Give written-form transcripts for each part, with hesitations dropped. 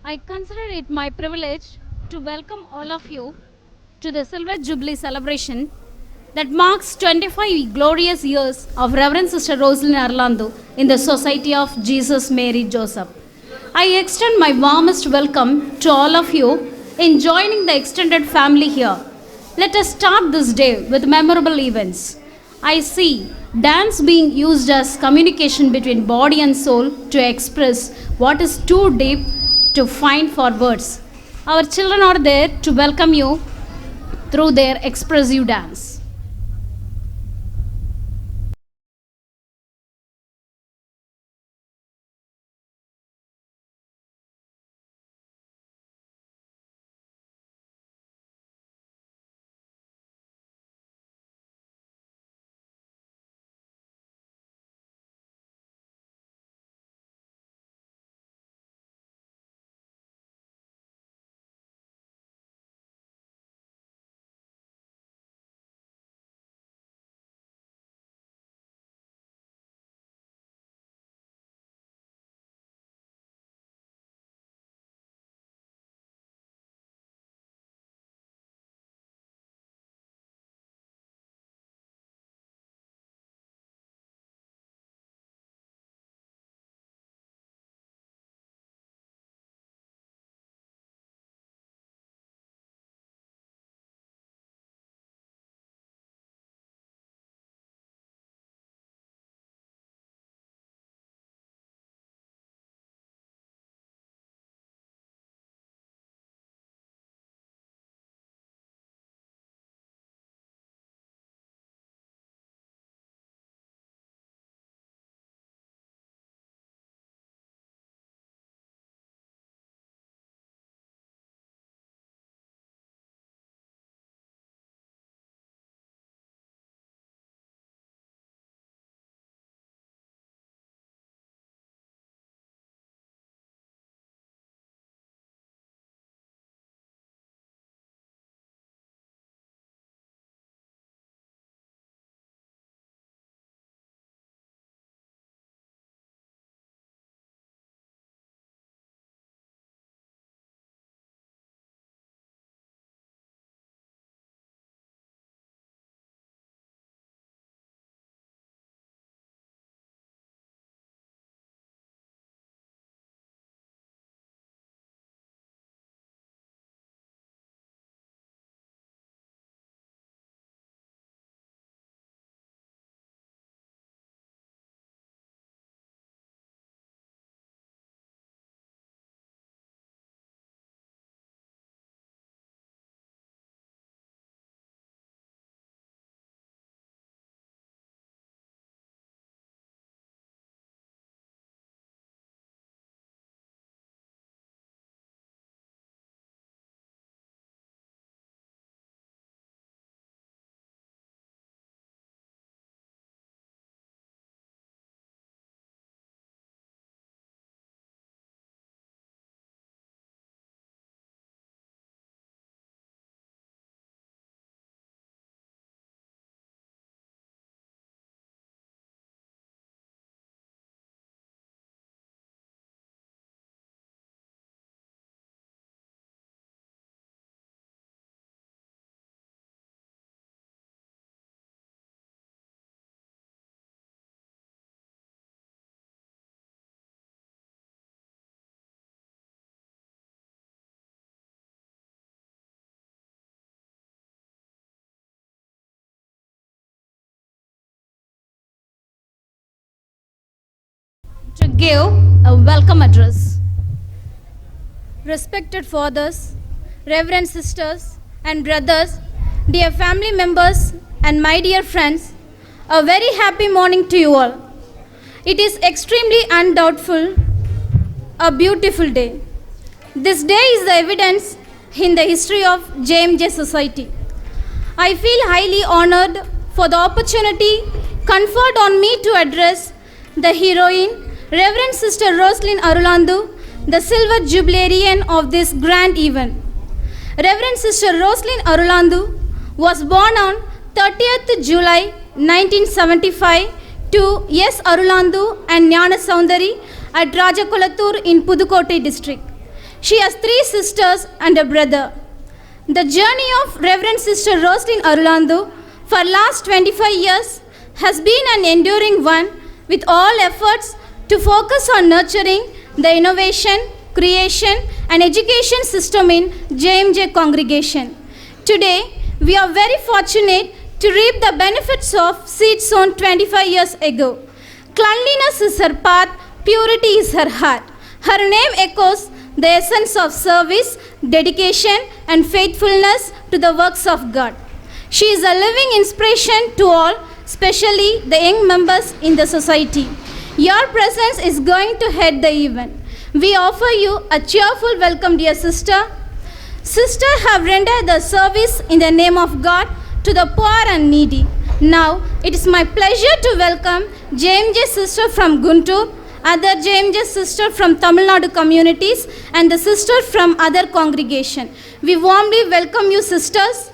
I consider it my privilege to welcome all of you to the Silver Jubilee celebration that marks 25 glorious years of Reverend Sister Rosalind Arlando in the Society of Jesus Mary Joseph. I extend my warmest welcome to all of you in joining the extended family here. Let us start this day with memorable events. I see dance being used as communication between body and soul to express what is too deep to find for words. Our children are there to welcome you through their expressive dance. to give a welcome address. Respected fathers, reverend sisters and brothers, dear family members and my dear friends, a very happy morning to you all. It is extremely undoubtful, a beautiful day. This day is the evidence in the history of JMJ Society. I feel highly honored for the opportunity conferred on me to address the heroine, Reverend Sister Rosalyn Arulandu, the Silver Jubilarian of this grand event. Reverend Sister Rosalyn Arulandu was born on 30th July 1975 to S. Arulandu and Jnana Soundari at Rajakulathur in Pudukkottai district. She has 3 sisters and a brother. The journey of Reverend Sister Rosalyn Arulandu for last 25 years has been an enduring one with all efforts to focus on nurturing the innovation, creation and education system in JMJ congregation. Today, we are very fortunate to reap the benefits of seed sown 25 years ago. Cleanliness is her path, purity is her heart. Her name echoes the essence of service, dedication and faithfulness to the works of God. She is a living inspiration to all, especially the young members in the society. Your presence is going to head the event. We offer you a cheerful welcome, dear sister. Sister have rendered the service in the name of God to the poor and needy. Now, it is my pleasure to welcome JMJ sister from Guntur, other JMJ sister from Tamil Nadu communities and the sister from other congregation. We warmly welcome you, sisters.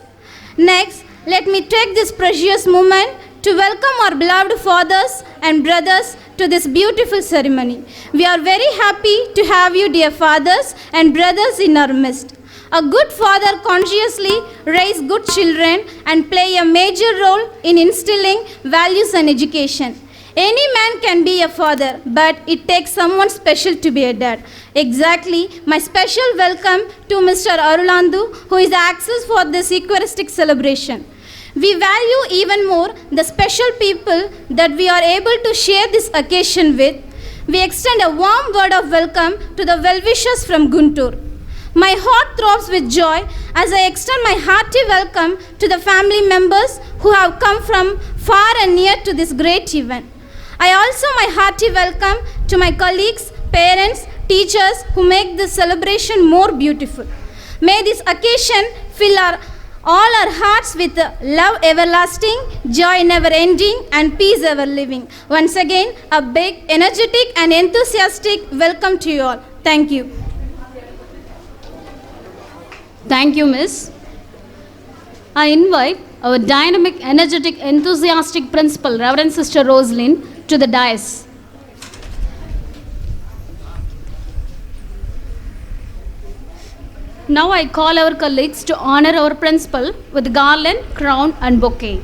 Next, let me take this precious moment to welcome our beloved fathers and brothers to this beautiful ceremony. We are very happy to have you, dear fathers and brothers, in our midst. A good father consciously raises good children and play a major role in instilling values and education. Any man can be a father, but it takes someone special to be a dad. Exactly, my special welcome to Mr. Arulandu, who is the access for this Eucharistic celebration. We value even more the special people that we are able to share this occasion with. We extend a warm word of welcome to the well-wishers from Guntur. My heart throbs with joy as I extend my hearty welcome to the family members who have come from far and near to this great event. I also my hearty welcome to my colleagues, parents, teachers who make this celebration more beautiful. May this occasion fill all our hearts with love everlasting, joy never ending and peace ever living. Once again, a big, energetic and enthusiastic welcome to you all. Thank you. Thank you, Miss. I invite our dynamic, energetic, enthusiastic principal, Reverend Sister Rosalyn, to the dais. Now I call our colleagues to honor our principal with garland, crown and bouquet.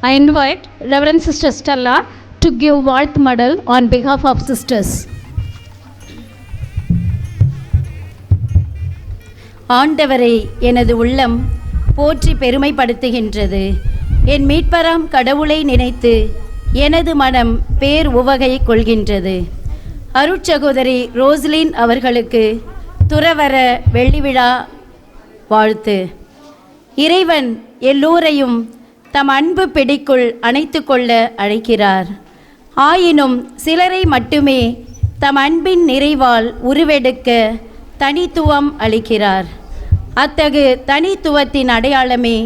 I invite Reverend Sister Stella to give Worth Medal on behalf of sisters. ஆண்டவரை எனது உள்ளம் போற்றி பெருமைப்படுத்துகின்றது. என் மீட்பராம் கடவுளை நினைத்து எனது மனம் பேர் உவகை கொள்கின்றது. அருட்சகோதரி ரோஸ்லின் அவர்களுக்கு துறவர வெள்ளி விழா வாழ்த்து. இறைவன் எல்லோரையும் தம் அன்பு பிடிக்குள் அணைத்து கொள்ள அழைக்கிறார். ஆயினும் சிலரை மட்டுமே தம் அன்பின் நிறைவால் உருவெடுக்க தனித்துவம் அளிக்கிறார். அத்தகு தனித்துவத்தின் அடையாளமே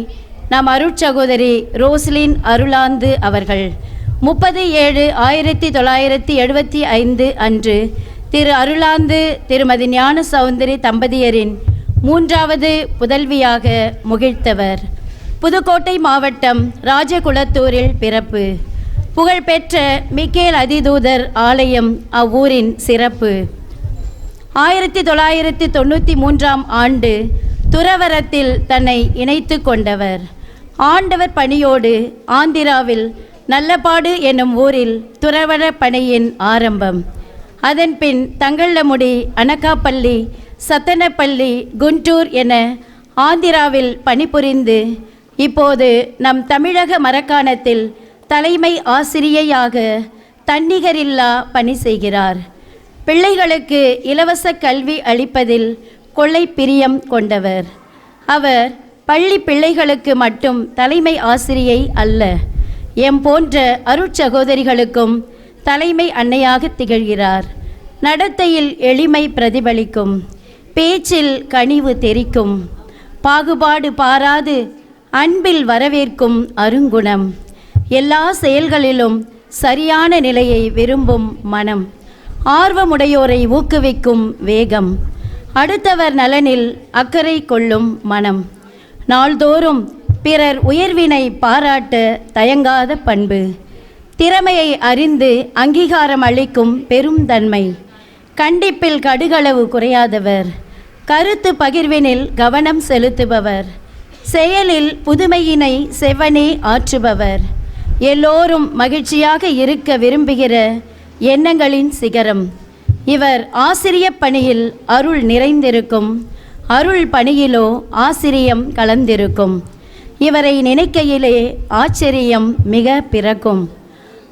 நம் அருட்சகோதரி ரோஸ்லின் அருளாந்து அவர்கள். 30/7/1975 அன்று திரு அருளாந்து திருமதி ஞான சௌந்தரி தம்பதியரின் 3வது புதல்வியாக முகிழ்த்தவர். புதுக்கோட்டை மாவட்டம் ராஜகுளத்தூரில் பிறப்பு. புகழ்பெற்ற மிக்கேல் அதிதூதர் ஆலயம் அவ்வூரின் சிறப்பு. 1993 ஆண்டு துறவரத்தில் தன்னை இணைத்து கொண்டவர். ஆண்டவர் பணியோடு ஆந்திராவில் நல்லபாடு என்னும் ஊரில் துறவர பணியின் ஆரம்பம். அதன்பின் தங்கள்ளமுடி, அனகாப்பள்ளி, சத்தனப்பள்ளி, குண்டூர் என ஆந்திராவில் பணிபுரிந்து இப்போது நம் தமிழக மரக்காணத்தில் தலைமை ஆசிரியையாக தன்னிகரில்லா பணி செய்கிறார். பிள்ளைகளுக்கு இலவச கல்வி அளிப்பதில் கொள்ளை பிரியம் கொண்டவர். அவர் பள்ளி பிள்ளைகளுக்கு மட்டும் தலைமை ஆசிரியை அல்ல, எம் போன்ற அருட்சகோதரிகளுக்கும் தலைமை அன்னையாக திகழ்கிறார். நடத்தையில் எளிமை பிரதிபலிக்கும், பேச்சில் கனிவு தெரிக்கும், பாகுபாடு பாராது அன்பில் வரவேற்கும் அருங்குணம், எல்லா செயல்களிலும் சரியான நிலையை விரும்பும் மனம், ஆர்வமுடையோரை ஊக்குவிக்கும் வேகம், அடுத்தவர் நலனில் அக்கறை கொள்ளும் மனம், நாள்தோறும் பிறர் உயர்வினை பாராட்ட தயங்காத பண்பு, திறமையை அறிந்து அங்கீகாரம் அளிக்கும் பெரும் தன்மை, கண்டிப்பில் கடுகளவு குறையாதவர், கருத்து பகிர்வினில் கவனம் செலுத்துபவர், செயலில் புதுமையினை செவ்வனே ஆற்றுபவர், எல்லோரும் மகிழ்ச்சியாக இருக்க விரும்புகிற எண்ணங்களின் சிகரம். இவர் ஆசிரிய பணியில் அருள் நிறைந்திருக்கும், அருள் பணியிலோ ஆசிரியம் கலந்திருக்கும். இவரை நினைக்கையிலே ஆச்சரியம் மிக பிறக்கும்.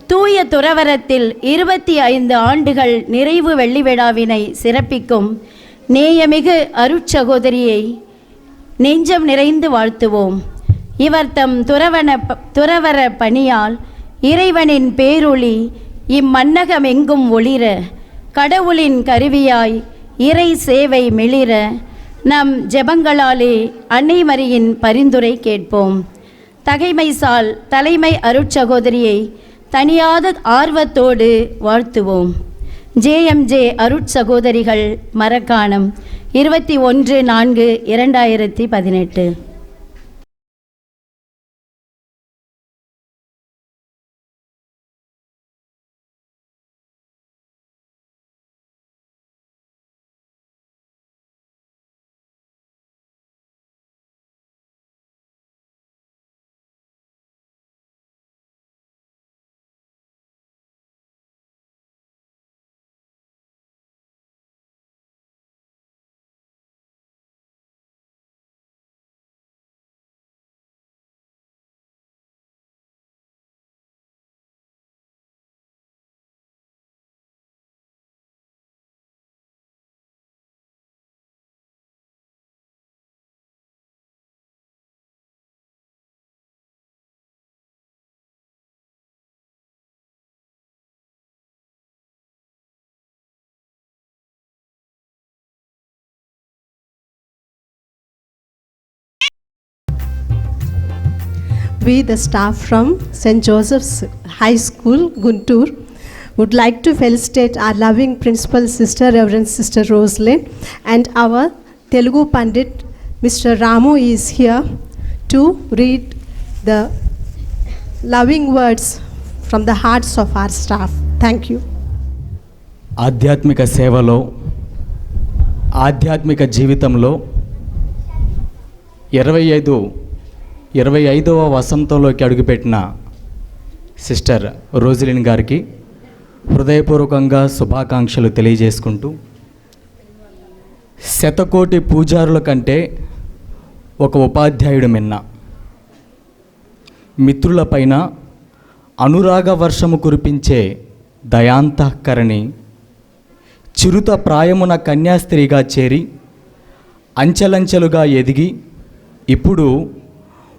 தூய துறவரத்தில் 25 ஆண்டுகள் நிறைவு வெள்ளி விழாவினை சிறப்பிக்கும் நேயமிகு அருட்சகோதரியை நெஞ்சம் நிறைந்து வாழ்த்துவோம். இவர் தம் துறவர பணியால் இறைவனின் பேரொளி இம்மன்னகமெங்கும் ஒளிர, கடவுளின் கருவியாய் இறை சேவை மிளிர, நம் ஜெபங்களாலே அன்னை மரியின் பரிந்துரை கேட்போம். தகைமைசால் தலைமை அருட்சகோதரியை தனியாத ஆர்வத்தோடு வாழ்த்துவோம். JMJ அருட்சகோதரிகள் Marakkanam 21/4/2018. We, the staff from St. Joseph's High School, Guntur, would like to felicitate our loving principal sister, Reverend Sister Roslyn, and our Telugu Pandit, Mr. Ramu, is here to read the loving words from the hearts of our staff. Thank you. ఆధ్యాత్మిక సేవలో, ఆధ్యాత్మిక జీవితంలో 25వ వసంతంలోకి అడుగుపెట్టిన sister రోజిలిన్ గారికి హృదయపూర్వకంగా శుభాకాంక్షలు తెలియజేసుకుంటూ, శతకోటి పూజారుల కంటే ఒక ఉపాధ్యాయుడు మిన్న. మిత్రులపైన అనురాగ వర్షము కురిపించే దయాంతఃకరణి, చిరుత ప్రాయమున కన్యాస్త్రీగా చేరి అంచెలంచెలుగా ఎదిగి ఇప్పుడు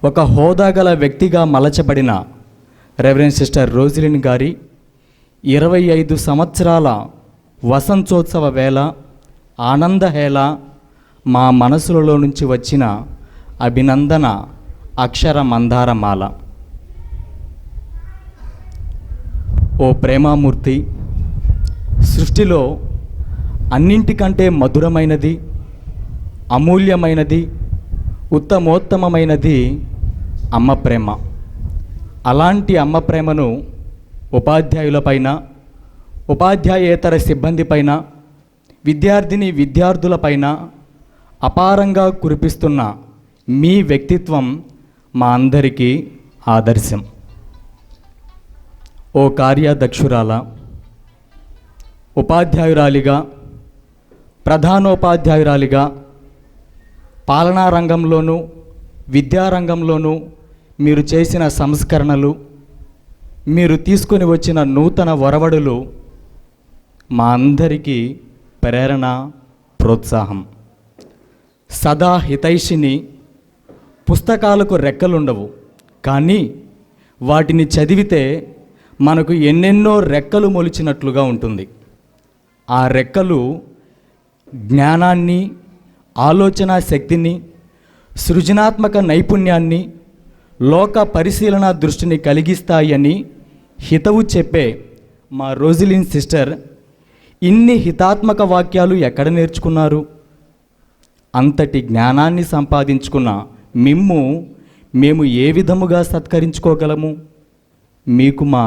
ఒక హోదాగల వ్యక్తిగా మలచబడిన రెవరెండ్ సిస్టర్ రోజిలిన్ గారి 25 సంవత్సరాల వసంతోత్సవ వేళ ఆనందహేళ మా మనసులలో నుంచి వచ్చిన అభినందన అక్షర మందారమాల. ఓ ప్రేమామూర్తి, సృష్టిలో అన్నింటికంటే మధురమైనది, అమూల్యమైనది, ఉత్తమోత్తమమైనది అమ్మ ప్రేమ. అలాంటి అమ్మ ప్రేమను ఉపాధ్యాయులపైన, ఉపాధ్యాయేతర సిబ్బందిపైన, విద్యార్థులపైన అపారంగా కురిపిస్తున్న మీ వ్యక్తిత్వం మా అందరికీ ఆదర్శం. ఓ కార్యాధ్యక్షురాల, ఉపాధ్యాయురాలిగా, ప్రధానోపాధ్యాయురాలిగా, పాలనా రంగంలోనూ విద్యారంగంలోనూ మీరు చేసిన సంస్కరణలు, మీరు తీసుకొని వచ్చిన నూతన ఒరవడులు మా అందరికీ ప్రేరణ, ప్రోత్సాహం. సదా హితైషిని. పుస్తకాలకు రెక్కలుండవు, కానీ వాటిని చదివితే మనకు ఎన్నెన్నో రెక్కలు మొలిచినట్లుగా ఉంటుంది. ఆ రెక్కలు జ్ఞానాన్ని, ఆలోచన శక్తిని, సృజనాత్మక నైపుణ్యాన్ని, లోక పరిశీలన దృష్టిని కలిగిస్తాయని హితవు చెప్పే మా రోజిలిన్ సిస్టర్ ఇన్ని హితాత్మక వాక్యాలు ఎక్కడ నేర్చుకున్నారు? అంతటి జ్ఞానాన్ని సంపాదించుకున్న మిమ్ము మేము ఏ విధముగా సత్కరించుకోగలము? మీకు మా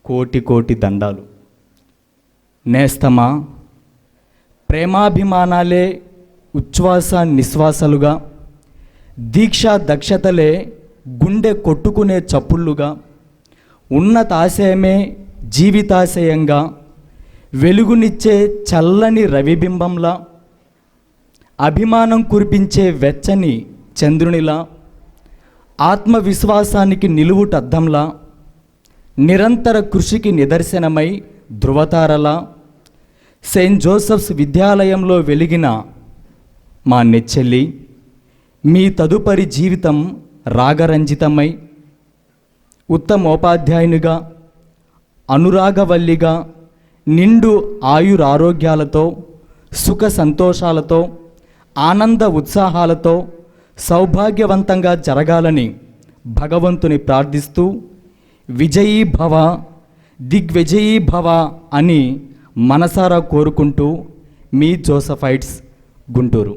కోటి కోటి దండాలు. నేస్తమా, ప్రేమాభిమానాలే ఉచ్ఛ్వాస నిశ్వాసాలుగా, దీక్ష దక్షతలే గుండె కొట్టుకునే చప్పుళ్ళుగా, ఉన్నతాశయమే జీవితాశయంగా, వెలుగునిచ్చే చల్లని రవిబింబంలా, అభిమానం కురిపించే వెచ్చని చంద్రునిలా, ఆత్మవిశ్వాసానికి నిలువుటద్దంలా, నిరంతర కృషికి నిదర్శనమై ధృవతారలా, సెయింట్ జోసెఫ్స్ విద్యాలయంలో వెలిగిన మా నెచ్చెల్లి, మీ తదుపరి జీవితం రాగరంజితమై ఉత్తమోపాధ్యాయునిగా, అనురాగవల్లిగా, నిండు ఆయురారోగ్యాలతో, సుఖ సంతోషాలతో, ఆనంద ఉత్సాహాలతో సౌభాగ్యవంతంగా జరగాలని భగవంతుని ప్రార్థిస్తూ విజయీ భవ, దిగ్విజయీ భవ అని మనసారా కోరుకుంటూ మీ Josephites, Guntur.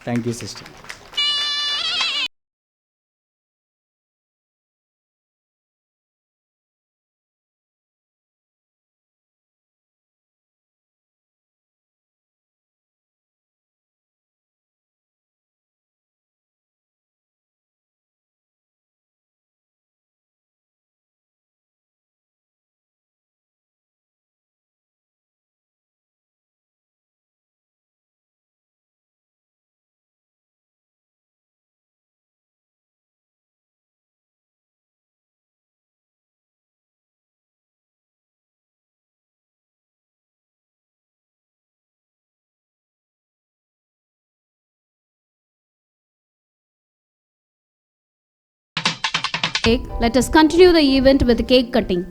Thank you sister. Let us continue the event with cake cutting.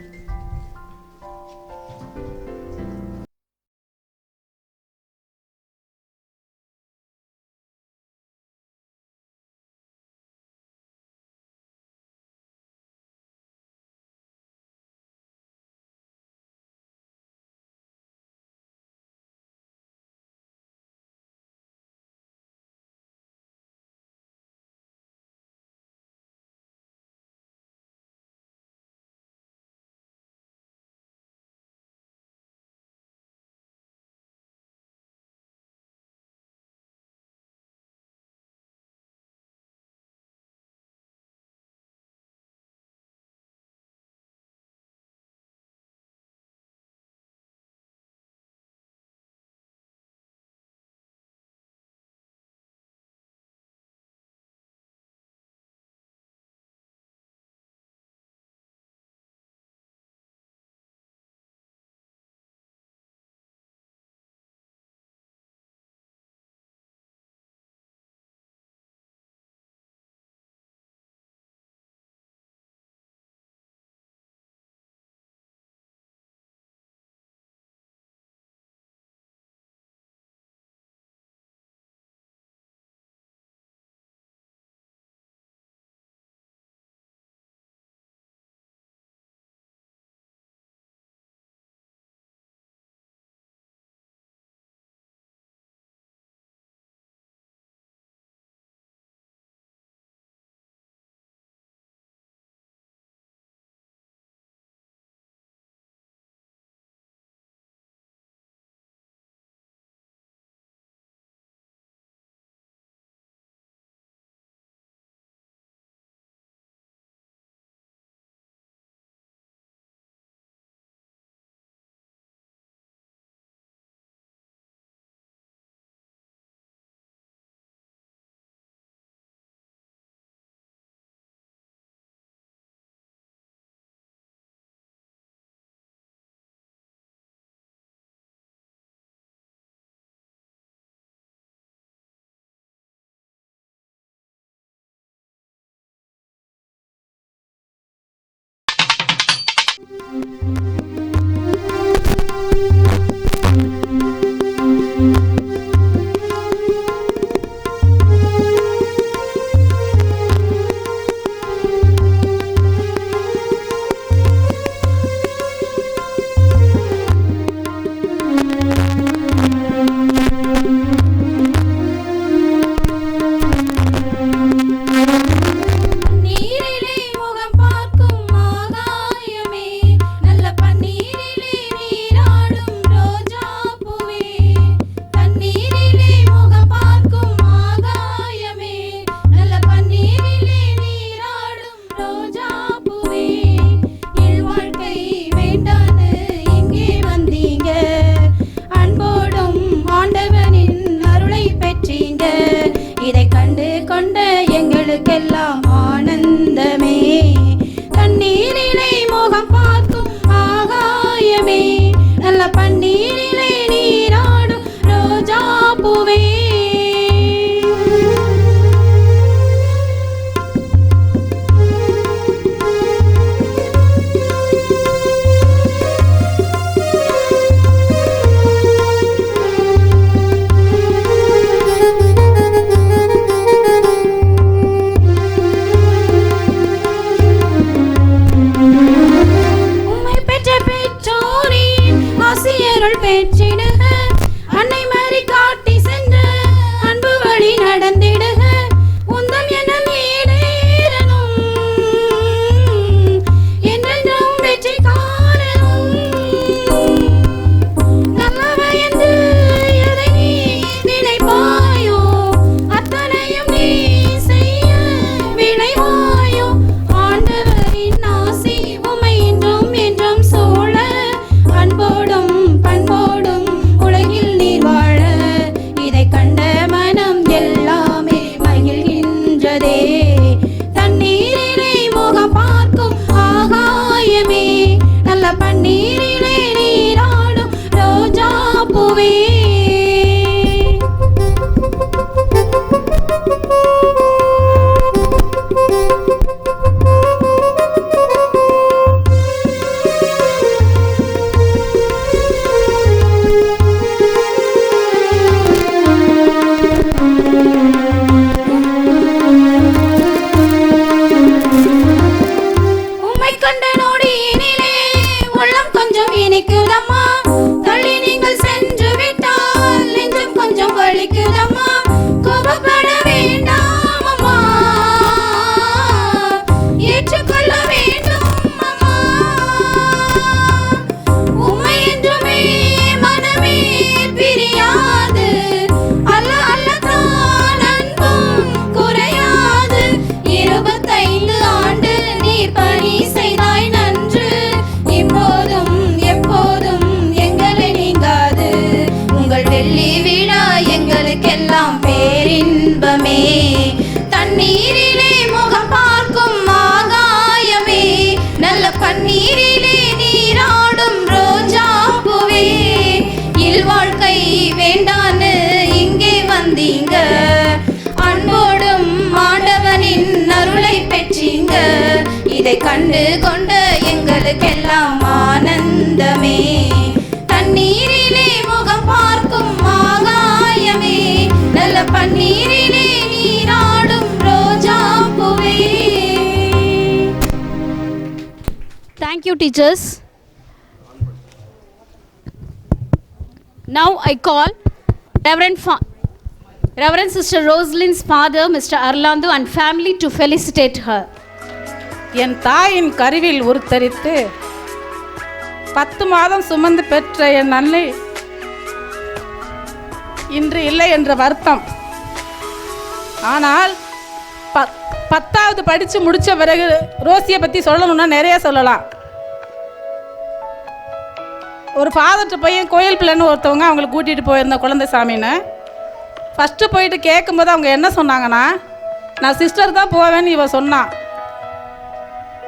இதை கண்டு கொண்ட எங்களுக்கெல்லாம் ஆனந்தமே. தண்ணீரிலே முகம் பார்க்கும் ஆகாயமே, நல்ல பன்னீரிலே நீராடும் ரோஜா பூவே. Thank you, teachers. Now I call Reverend Sister Rosalind's father, Mr. Arlando, and family to felicitate her. என் தாயின் கருவில் உருத்தரித்து 10 மாதம் சுமந்து பெற்ற என் அன்னை இன்று இல்லை என்ற வருத்தம். ஆனால் 10வது படித்து முடித்த பிறகு ரோசியை பற்றி சொல்லணும்னா நிறைய சொல்லலாம். ஒரு ஃபாதர்கிட்ட போய் கோயில் பிள்ளைன்னு ஒருத்தவங்க அவங்களை கூட்டிகிட்டு போயிருந்த குழந்தை சாமின்னு ஃபஸ்ட்டு போயிட்டு கேட்கும்போது அவங்க என்ன சொன்னாங்கன்னா, நான் சிஸ்டர் தான் போவேன்னு இவ சொன்னான்.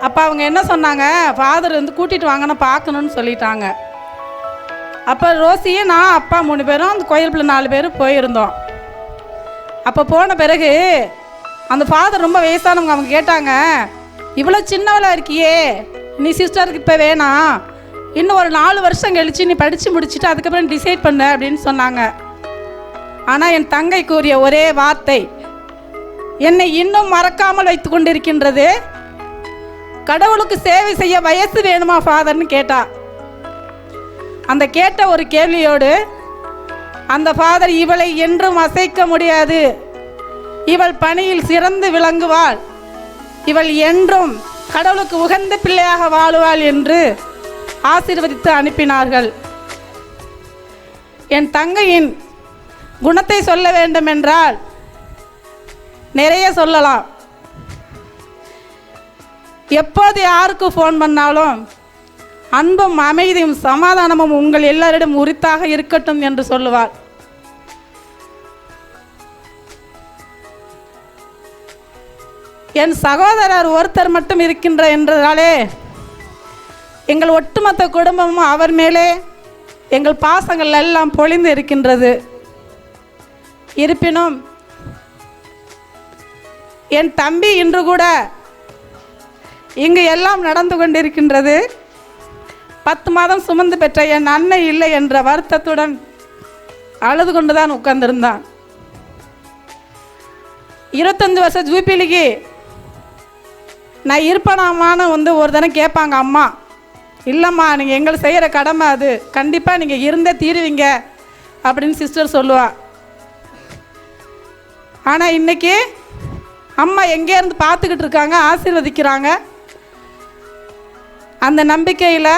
அப்போ அவங்க என்ன சொன்னாங்க, ஃபாதர் வந்து கூட்டிகிட்டு வாங்கன்னு பார்க்கணுன்னு சொல்லிட்டாங்க. அப்போ ரோசியும் நான் அப்பா 3 பேரும் அந்த கோயில் பிள்ளை 4 பேரும் போயிருந்தோம். அப்போ போன பிறகு அந்த ஃபாதர் ரொம்ப வயசானவங்க, அவங்க கேட்டாங்க, இவ்வளோ சின்னவளாக இருக்கியே நீ சிஸ்டருக்கு இப்போ வேணாம், இன்னும் ஒரு 4 வருஷம் கழித்து நீ படித்து முடிச்சுட்டு அதுக்கப்புறம் டிசைட் பண்ண அப்படின்னு சொன்னாங்க. ஆனால் என் தங்கை கூறிய ஒரே வார்த்தை என்னை இன்னும் மறக்காமல் வைத்து கொண்டிருக்கின்றது. கடவுளுக்கு சேவை செய்ய வயசு வேணுமா ஃபாதர்னு கேட்டா. அந்த கேட்ட ஒரு கேள்வியோடு அந்த ஃபாதர், இவளை என்றும் அசைக்க முடியாது, இவள் பணியில் சிறந்து விளங்குவாள், இவள் என்றும் கடவுளுக்கு உகந்த பிள்ளையாக வாழுவாள் என்று ஆசீர்வதித்து அனுப்பினார்கள். என் தங்கையின் குணத்தை சொல்ல வேண்டுமென்றால் நிறைய சொல்லலாம். எப்போது யாருக்கு ஃபோன் பண்ணாலும் அன்பும் அமைதியும் சமாதானமும் உங்கள் எல்லாரிடம் உரித்தாக இருக்கட்டும் என்று சொல்லுவாள். என் சகோதரர் ஒருத்தர் மட்டும் இருக்கின்ற என்றதாலே எங்கள் ஒட்டுமொத்த குடும்பமும் அவர் மேலே எங்கள் பாசங்கள் எல்லாம் பொழிந்து இருக்கின்றது. இருப்பினும் என் தம்பி இன்று கூட இங்கு எல்லாம் நடந்து கொண்டிருக்கின்றது. 10 மாதம் சுமந்து பெற்ற என் அன்னை இல்லை என்ற வருத்தத்துடன் அழுது கொண்டுதான் உட்கார்ந்திருந்தான். 25 வருஷ ஜூபிலிக்கு நான் இருப்பனாமான்னு ஒரு தினம் கேட்பாங்க அம்மா. இல்லைம்மா, நீங்கள் எங்களுக்கு செய்கிற கடமை அது, கண்டிப்பாக நீங்கள் இருந்தே தீருவீங்க அப்படின்னு சிஸ்டர் சொல்லுவா. ஆனால் இன்றைக்கி அம்மா எங்கே இருந்து பார்த்துக்கிட்டு இருக்காங்க, ஆசீர்வதிக்கிறாங்க. அந்த நம்பிக்கையில்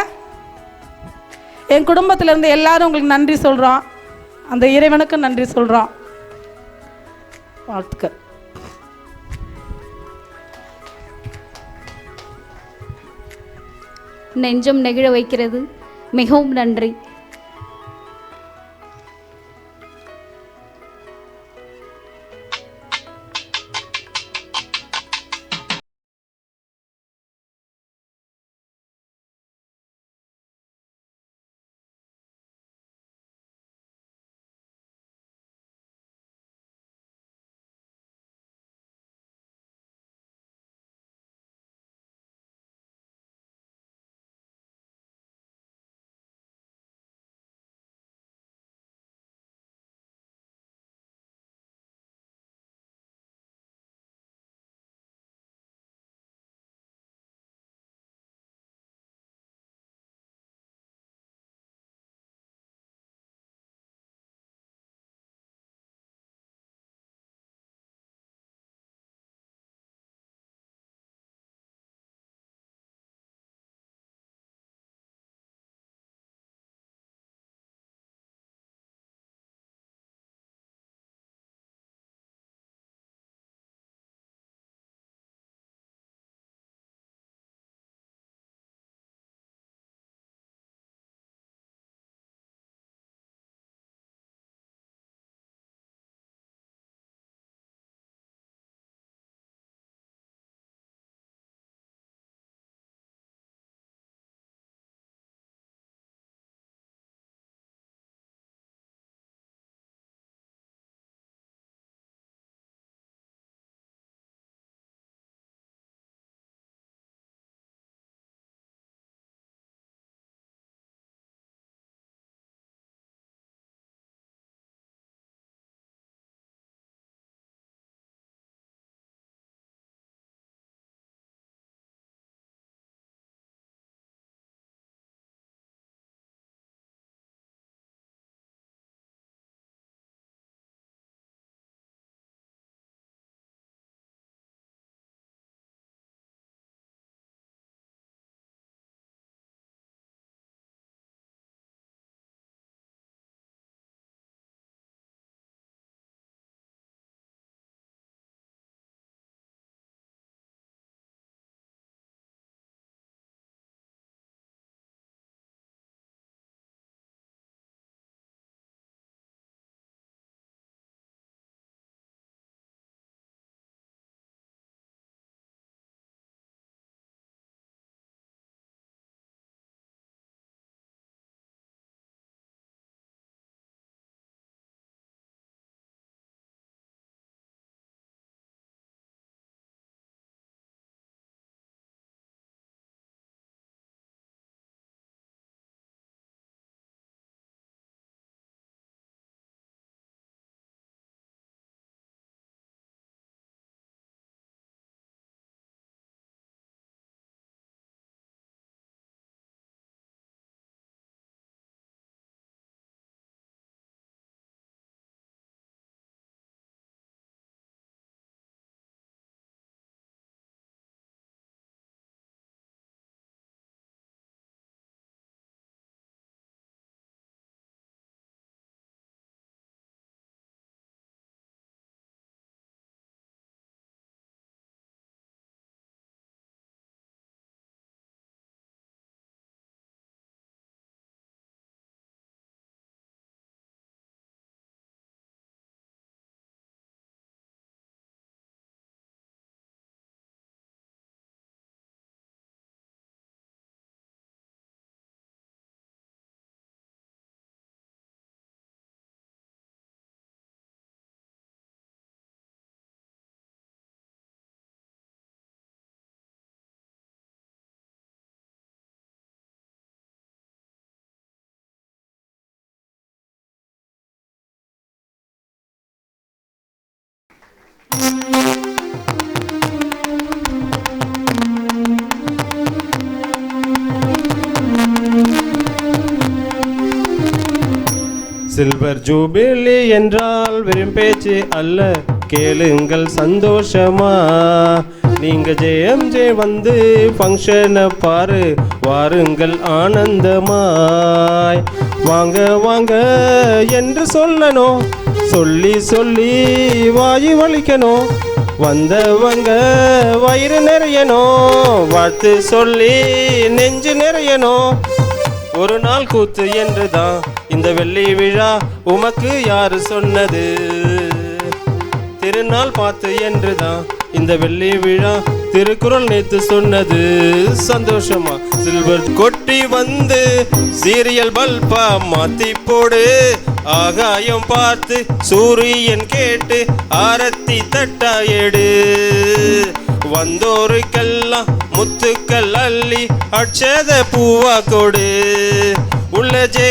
என் குடும்பத்திலேருந்து எல்லாரும் உங்களுக்கு நன்றி சொல்கிறோம். அந்த இறைவனுக்கும் நன்றி சொல்கிறோம். வாழ்த்துக்கள். நெஞ்சம் நெகிழ வைக்கிறது. மிகவும் நன்றி. சில்வர் ஜூபிலி என்றால் வெறும் பேச்சு அல்ல, கேளுங்கள் சந்தோஷமா. நீங்க ஜே வந்து ஃபங்க்ஷனை பாரு, வாருங்கள் ஆனந்தமாய். வாங்க வாங்க என்று சொல்லணும், சொல்லி சொல்லி வாயு வலிக்கணும். வந்தவங்க வயிறு நிறையணும், வாழ்த்து சொல்லி நெஞ்சு நிறையணும். ஒரு நாள் கூத்து என்றுதான் இந்த வெள்ளி விழா, உமக்கு யாரு சொன்னது? திருநாள் பார்த்து என்றுதான் இந்த வெள்ளி விழா, திருக்குறள் நேத்து சொன்னது. சந்தோஷமா சில்வர் கொட்டி வந்து சீரியல் பல்பா மாத்தி போடு. ஆகாயம் பார்த்து சூரியன் கேட்டு ஆரத்தி தட்டா எடு. வந்தோருக்கெல்லாம் முத்துக்கள் அள்ளி அட்சத பூவா கொடு. உள்ள ஜே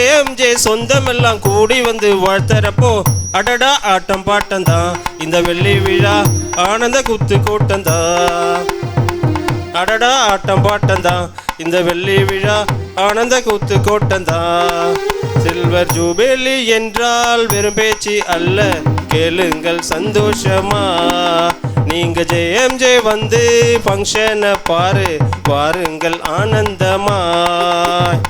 சொந்தமெல்லாம் கூடி வந்து வாழ்த்தரப்போ, அடடா ஆட்டம் பாட்டம்தான் இந்த வெள்ளி விழா, ஆனந்த குத்து கூட்டம்தான். அடடா ஆட்டம் பாட்டம்தான் இந்த வெள்ளி விழா, ஆனந்த கூத்து கோட்டம்தான். சில்வர் ஜூபிலி என்றால் வெறும் பேச்சு அல்ல, கேளுங்கள் சந்தோஷமா. நீங்க ஜே வந்து ஃபங்க்ஷனை பாரு, வாருங்கள் ஆனந்தமாய்.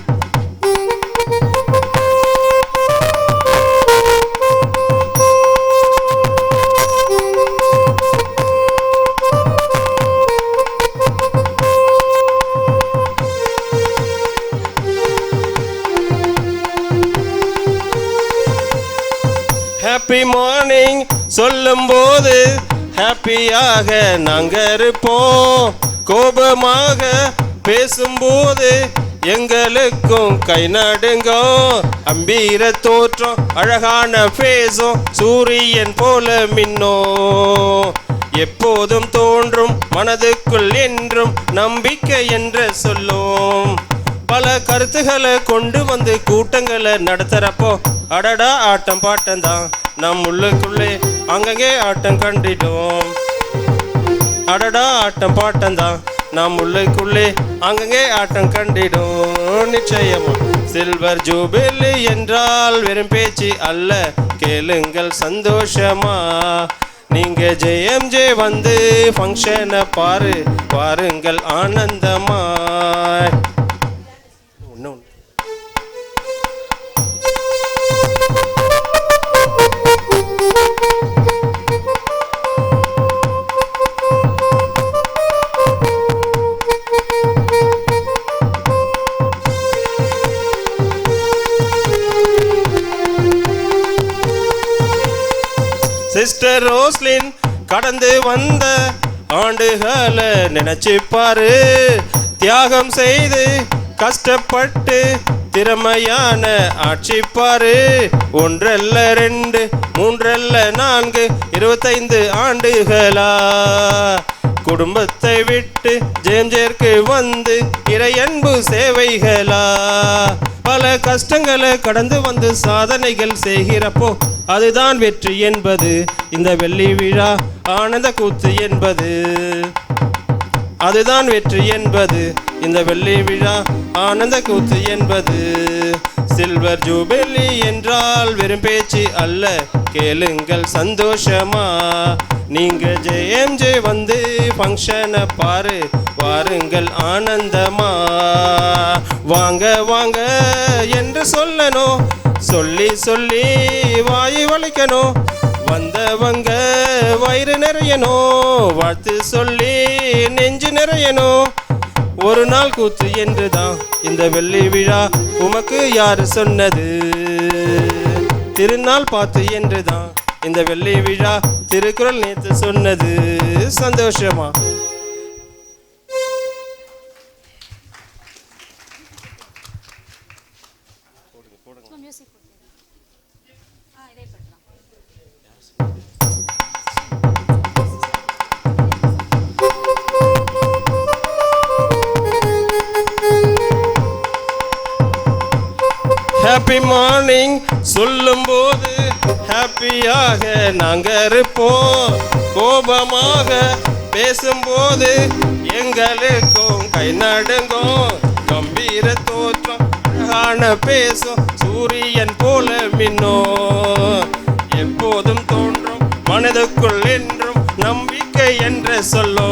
ஹாப்பி மார்னிங் சொல்லும் போது ஹாப்பியாக நாங்க இருப்போம். கோபமாக பேசும்போது எங்களுக்கும் கை நடுங்கும். அம்பீர தோற்றம் அழகான பேசும் சூரியன் போல மின்னோம். எப்போதும் தோன்றும் மனதுக்குள் என்றும் நம்பிக்கை என்ற சொல்லும். பல கருத்துக்களை கொண்டு வந்து கூட்டங்களை நடத்துறப்போ, அடடா ஆட்டம் பாட்டம்தான் நம் உள்ளுக்குள்ளே அங்கங்கே ஆட்டம் கண்டிட்டோம். அடடா ஆட்டம் பாட்டம்தான் நம் உள்ளுக்குள்ளே அங்கங்கே ஆட்டம் கண்டிடும். நிச்சயமா சில்வர் ஜூபிலி என்றால் வெறும் பேச்சு அல்ல, கேளுங்கள் சந்தோஷமா. நீங்க ஜே வந்து ஃபங்க்ஷனை பாரு, வாருங்கள் ஆனந்தமாய். சிஸ்டர் ரோஸ்லின் கடந்து வந்த ஆண்டுகளை நினைச்சு பாரு. தியாகம் செய்து கஷ்டப்பட்டு திறமையான ஆட்சி பாரு. 1 அல்ல 2 3 அல்ல 4 25 ஆண்டுகளா குடும்பத்தை விட்டு ஜேம்ஜேருக்கு வந்து இறையன்பு சேவைகளா. பல கஷ்டங்களை கடந்து வந்து சாதனைகள் செய்கிறப்போ, அதுதான் வெற்றி என்பது இந்த வெள்ளி விழா, ஆனந்த கூத்து என்பது. அதுதான் வெற்றி என்பது இந்த வெள்ளி விழா, ஆனந்த கூத்து என்பது. சில்வர் ஜூபிலி என்றால் வெறும் பேச்சு அல்ல, கேளுங்கள் சந்தோஷமா. நீங்க ஜே வந்து ஃபங்க்ஷனை பாரு, வாருங்கள் ஆனந்தமா. வாங்க வாங்க என்று சொல்லணும், சொல்லி சொல்லி வாயு வலிக்கணும். வந்தவங்க வயிறு நிறையணும், வாழ்த்து சொல்லி நெஞ்சு நிறையணும். ஒரு நாள் கூத்து என்றுதான் இந்த வெள்ளி விழா, உமக்கு யாரு சொன்னது? திருநாள் பார்த்து என்றுதான் இந்த வெள்ளி விழா, திருக்குறள் நேத்து சொன்னது. சந்தோஷமா ஹாப்பி மார்னிங் சொல்லும் போது ஹாப்பியாக நாங்க இருப்போம். கோபமாக பேசும்போது எங்களுக்கும் கை நடுங்கும். கம்பீர தோற்றம் அழகான பேசும் சூரியன் போ போல மின்னோ எப்போதும் தோன்றும் மனதுக்குள் என்றும் நம்பிக்கை என்ற சொல்லோ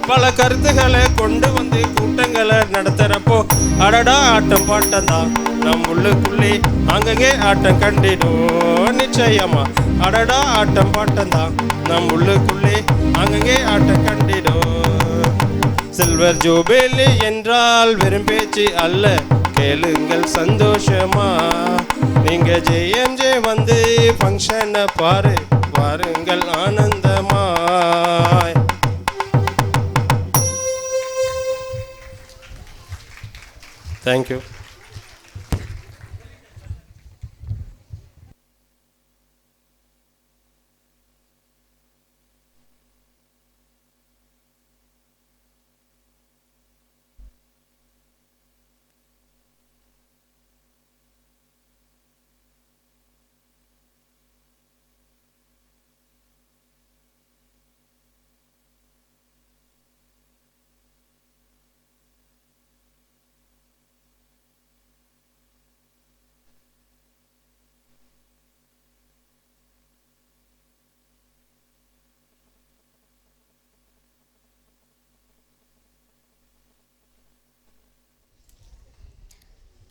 பல கருத்துக்களை கொண்டு வந்து கூட்டங்களை நடத்துறப்போ அடடா ஆட்டம் பாட்டம் தான் நம் உள்ளுக்குள்ளே அங்கங்கே ஆட்டம் கண்டிடும் நிச்சயமா அடடா ஆட்டம் பாட்டம் தான் நம் உள்ளுக்குள்ளே அங்கங்கே ஆட்டம் கண்டிடும் சில்வர் ஜூபிலி என்றால் வெறும் பேச்சு அல்ல கேளுங்கள் சந்தோஷமா நீங்க ஜே வந்து ஃபங்க்ஷனை பாரு வாருங்கள் ஆனந்தமாய். Thank you.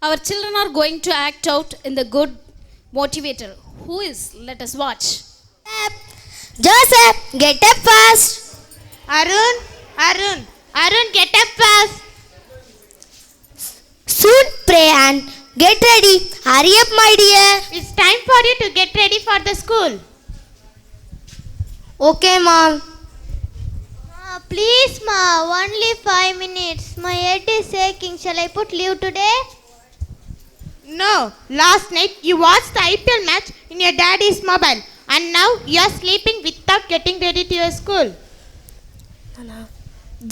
Our children are going to act out in the good motivator. Who is? Let us watch. Joseph, get up fast. Arun, get up fast. Soon pray and get ready. Hurry up, my dear. It's time for you to get ready for the school. Okay, Mom. Please, Ma, only 5 minutes. My head is aching. Shall I put leave today? No, last night you watched the IPL match in your daddy's mobile and now you are sleeping without getting ready to your school.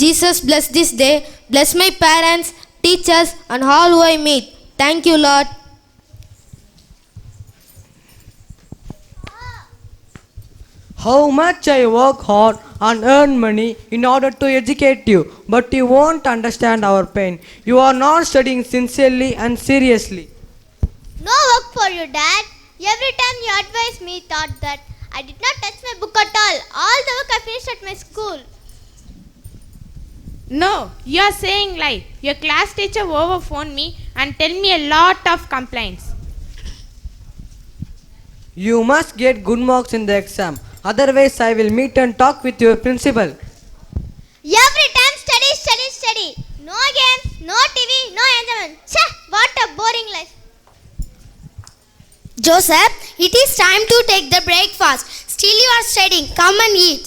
Jesus, bless this day. Bless my parents, teachers and all who I meet. Thank you, Lord. How much I work hard and earn money in order to educate you, but you won't understand our pain. You are not studying sincerely and seriously. No work for you, Dad. Every time you advise me, thought that I did not touch my book at all. All the work I finished at my school. No, you are saying lie. Your class teacher overphoned me and tell me a lot of complaints. You must get good marks in the exam. Otherwise, I will meet and talk with your principal. Every time study, study, study. No games, no TV, no enjoyment. Chha, what a boring life. Joseph, it is time to take the breakfast. Still you are studying. Come and eat.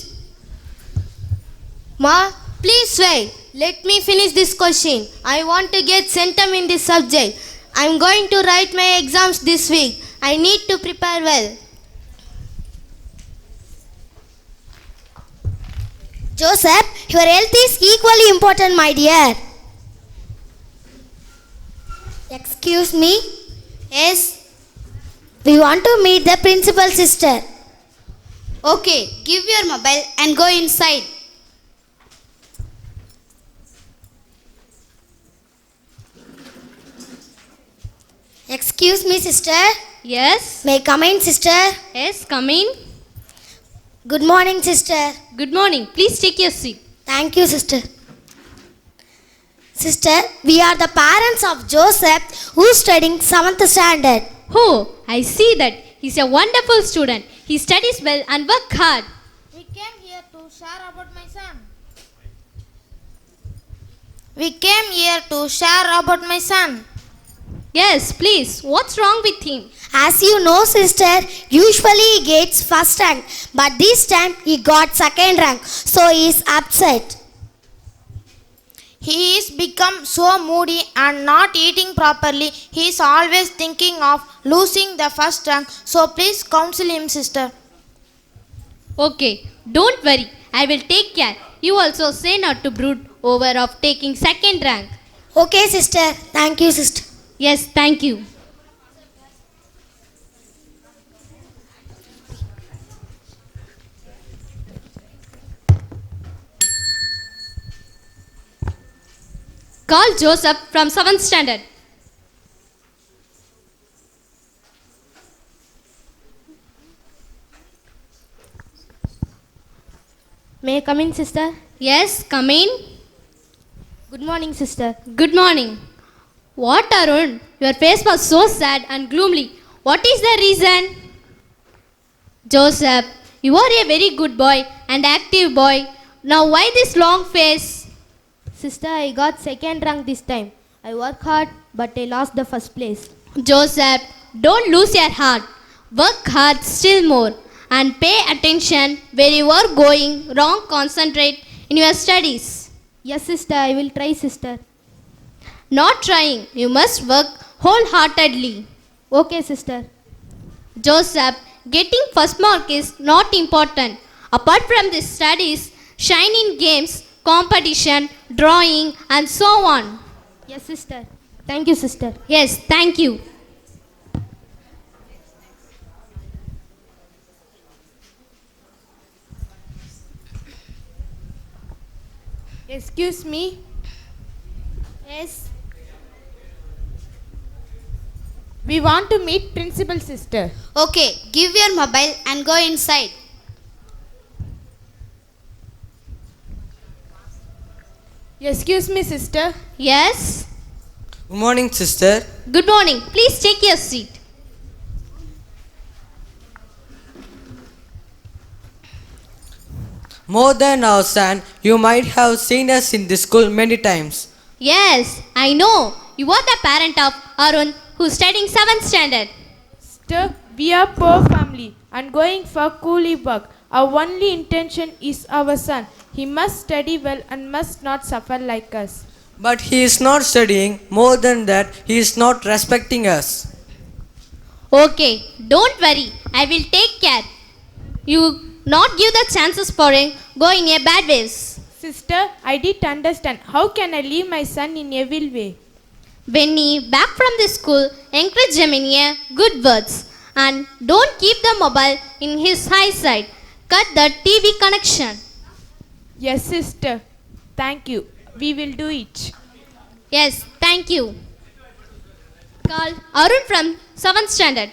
Ma, please wait. Let me finish this question. I want to get centum in this subject. I am going to write my exams this week. I need to prepare well. Joseph, your health is equally important, my dear. Excuse me? Yes. We want to meet the principal sister. Okay, give your mobile and go inside. Excuse me, sister. Yes. May I come in, sister? Yes, come in. Good morning, sister. Good morning. Please take your seat. Thank you, sister. Sister, we are the parents of Joseph who is studying 7th standard. Oh, I see that. He's a wonderful student. He studies well and works hard. We came here to share about my son. Yes, please. What's wrong with him? As you know, sister, usually he gets first rank, but this time he got second rank, so he is upset. He is become so moody and not eating properly. He is always thinking of losing the first rank. So please counsel him, sister. Okay, don't worry. I will take care. You also say not to brood over of taking second rank. Okay, sister. Thank you, sister. Yes, thank you. Call Joseph from 7th standard. May I come in, sister? Yes, come in. Good morning, sister. Good morning. What, Arun? Your face was so sad and gloomy. What is the reason? Joseph, you are a very good boy and active boy. Now why this long face? Sister, I got second rank this time. I work hard, but I lost the first place. Joseph, don't lose your heart. Work hard still more and pay attention where you are going wrong. Concentrate in your studies. Yes, sister, I will try, sister. Not trying. You must work wholeheartedly. Okay, sister. Joseph, getting first mark is not important. Apart from the studies, shine in games, competition, drawing and so on. Yes, sister. Thank you, sister. Yes, thank you. Excuse me. Yes. We want to meet principal sister. Okay, give your mobile and go inside. Excuse me, sister. Yes. Good morning, sister. Good morning. Please take your seat. More than our son, you might have seen us in this school many times. Yes, I know. You are the parent of Arun who is studying 7th standard. Sister, we are poor family and going for coolie work. Our only intention is our son. He must study well and must not suffer like us. But he is not studying. More than that, he is not respecting us. Okay, don't worry. I will take care. You not give the chances for him go in a bad ways. Sister, I did understand. How can I leave my son in evil way? When he back from the school, encourage him in a good words and don't keep the mobile in his high side. Cut the TV connection. Yes, sister. Thank you. We will do it. Yes, thank you. Call Arun from 7th standard.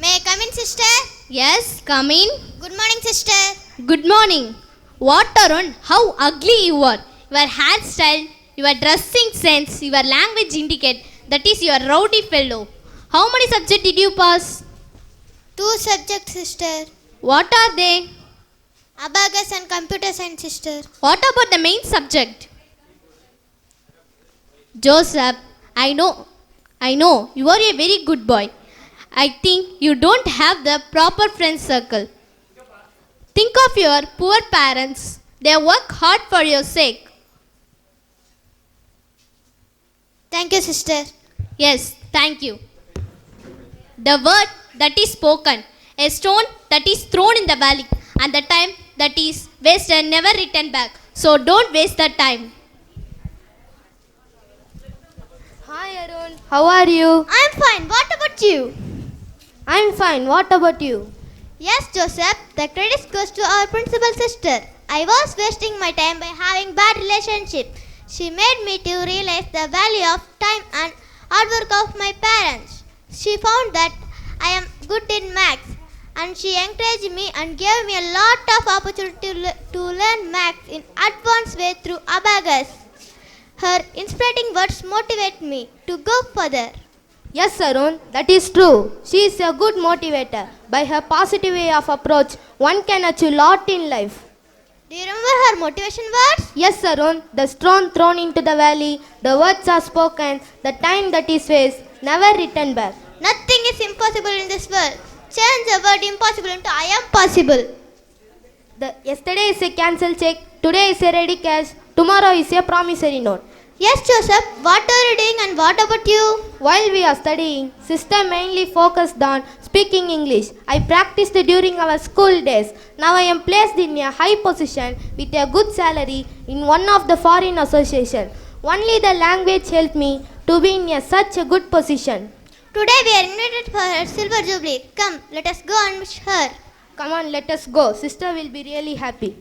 May I come in, sister? Yes, come in. Good morning, sister. Good morning. What, Arun? How ugly you are. Your hairstyle, your dressing sense, your language indicate that is your rowdy fellow. How many subjects did you pass? 2 subjects, sister. What are they? Abacus and computer science, sister. What about the main subject? Joseph, I know, you are a very good boy. I think you don't have the proper friend circle. Think of your poor parents. They work hard for your sake. Thank you, sister. Yes, thank you. The word that is spoken, a stone that is thrown in the valley, and the time that is wasted never return back. So don't waste the time. Hi, Arun. How are you? I'm fine. What about you? I'm fine. What about you? Yes, Joseph. The credit goes to our principal sister. I was wasting my time by having bad relationship. She made me to realize the value of time and hard work of my parents. She found that I am good in maths and she encouraged me and gave me a lot of opportunity to learn maths in advanced way through Abacus. Her inspiring words motivate me to go further. Yes, Arun, that is true. She is a good motivator. By her positive way of approach, one can achieve a lot in life. Do you remember her motivation words? Yes, Arun, the stone thrown into the valley, the words are spoken, the time that is wasted, never return back. Nothing is impossible in this world. Change the word impossible into I am possible. Yesterday is a cancel check, today is a ready cash, tomorrow is a promissory note. Yes, Joseph, what are you doing and what about you? While we are studying, sister mainly focused on speaking English. I practiced during our school days. Now I am placed in a high position with a good salary in one of the foreign association. Only the language helped me to be in such a good position. Today we are invited for her silver jubilee. Come, let us go and wish her. Come on, let us go. Sister will be really happy.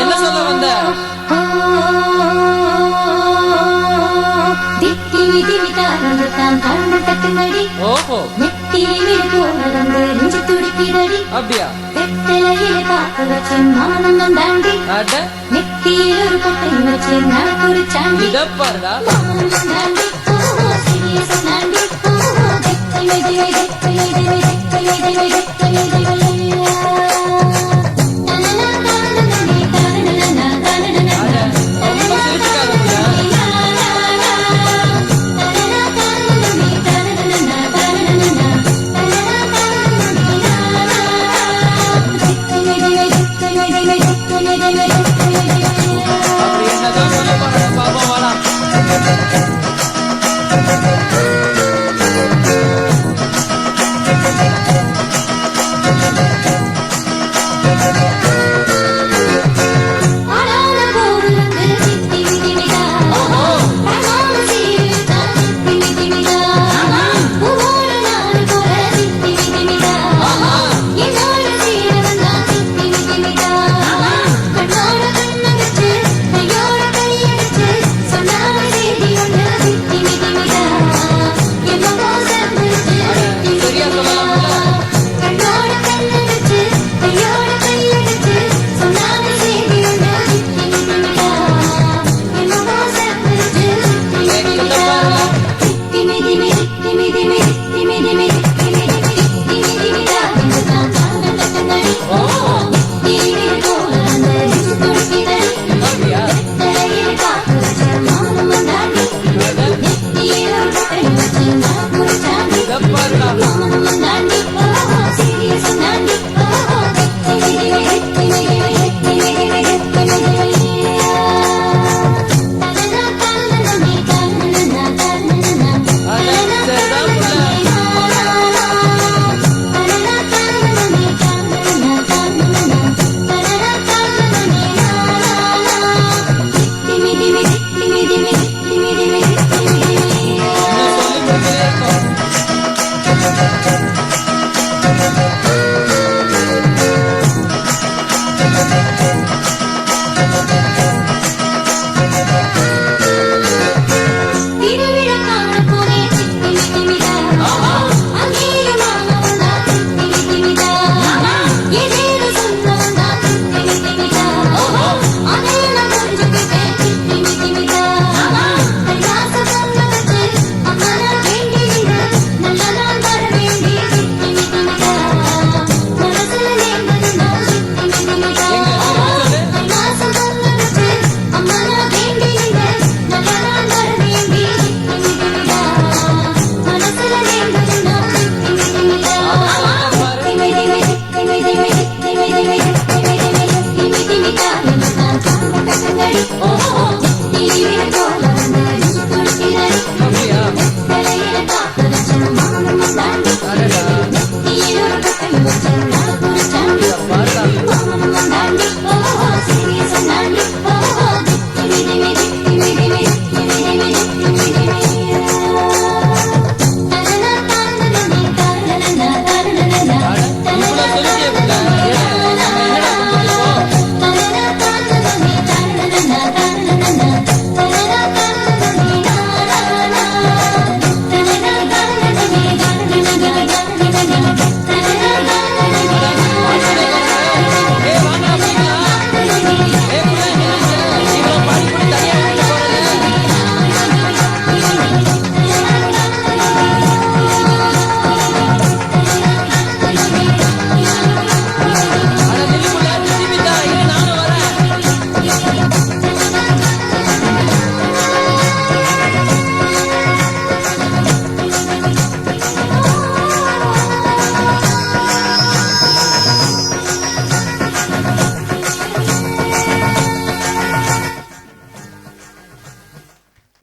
என்ன சொல்ல வந்த? ஓஹோ, அப்படியா? இத பாருடா. அப்படி என்னதான் சொல்ல போற பாப்பா வாடா.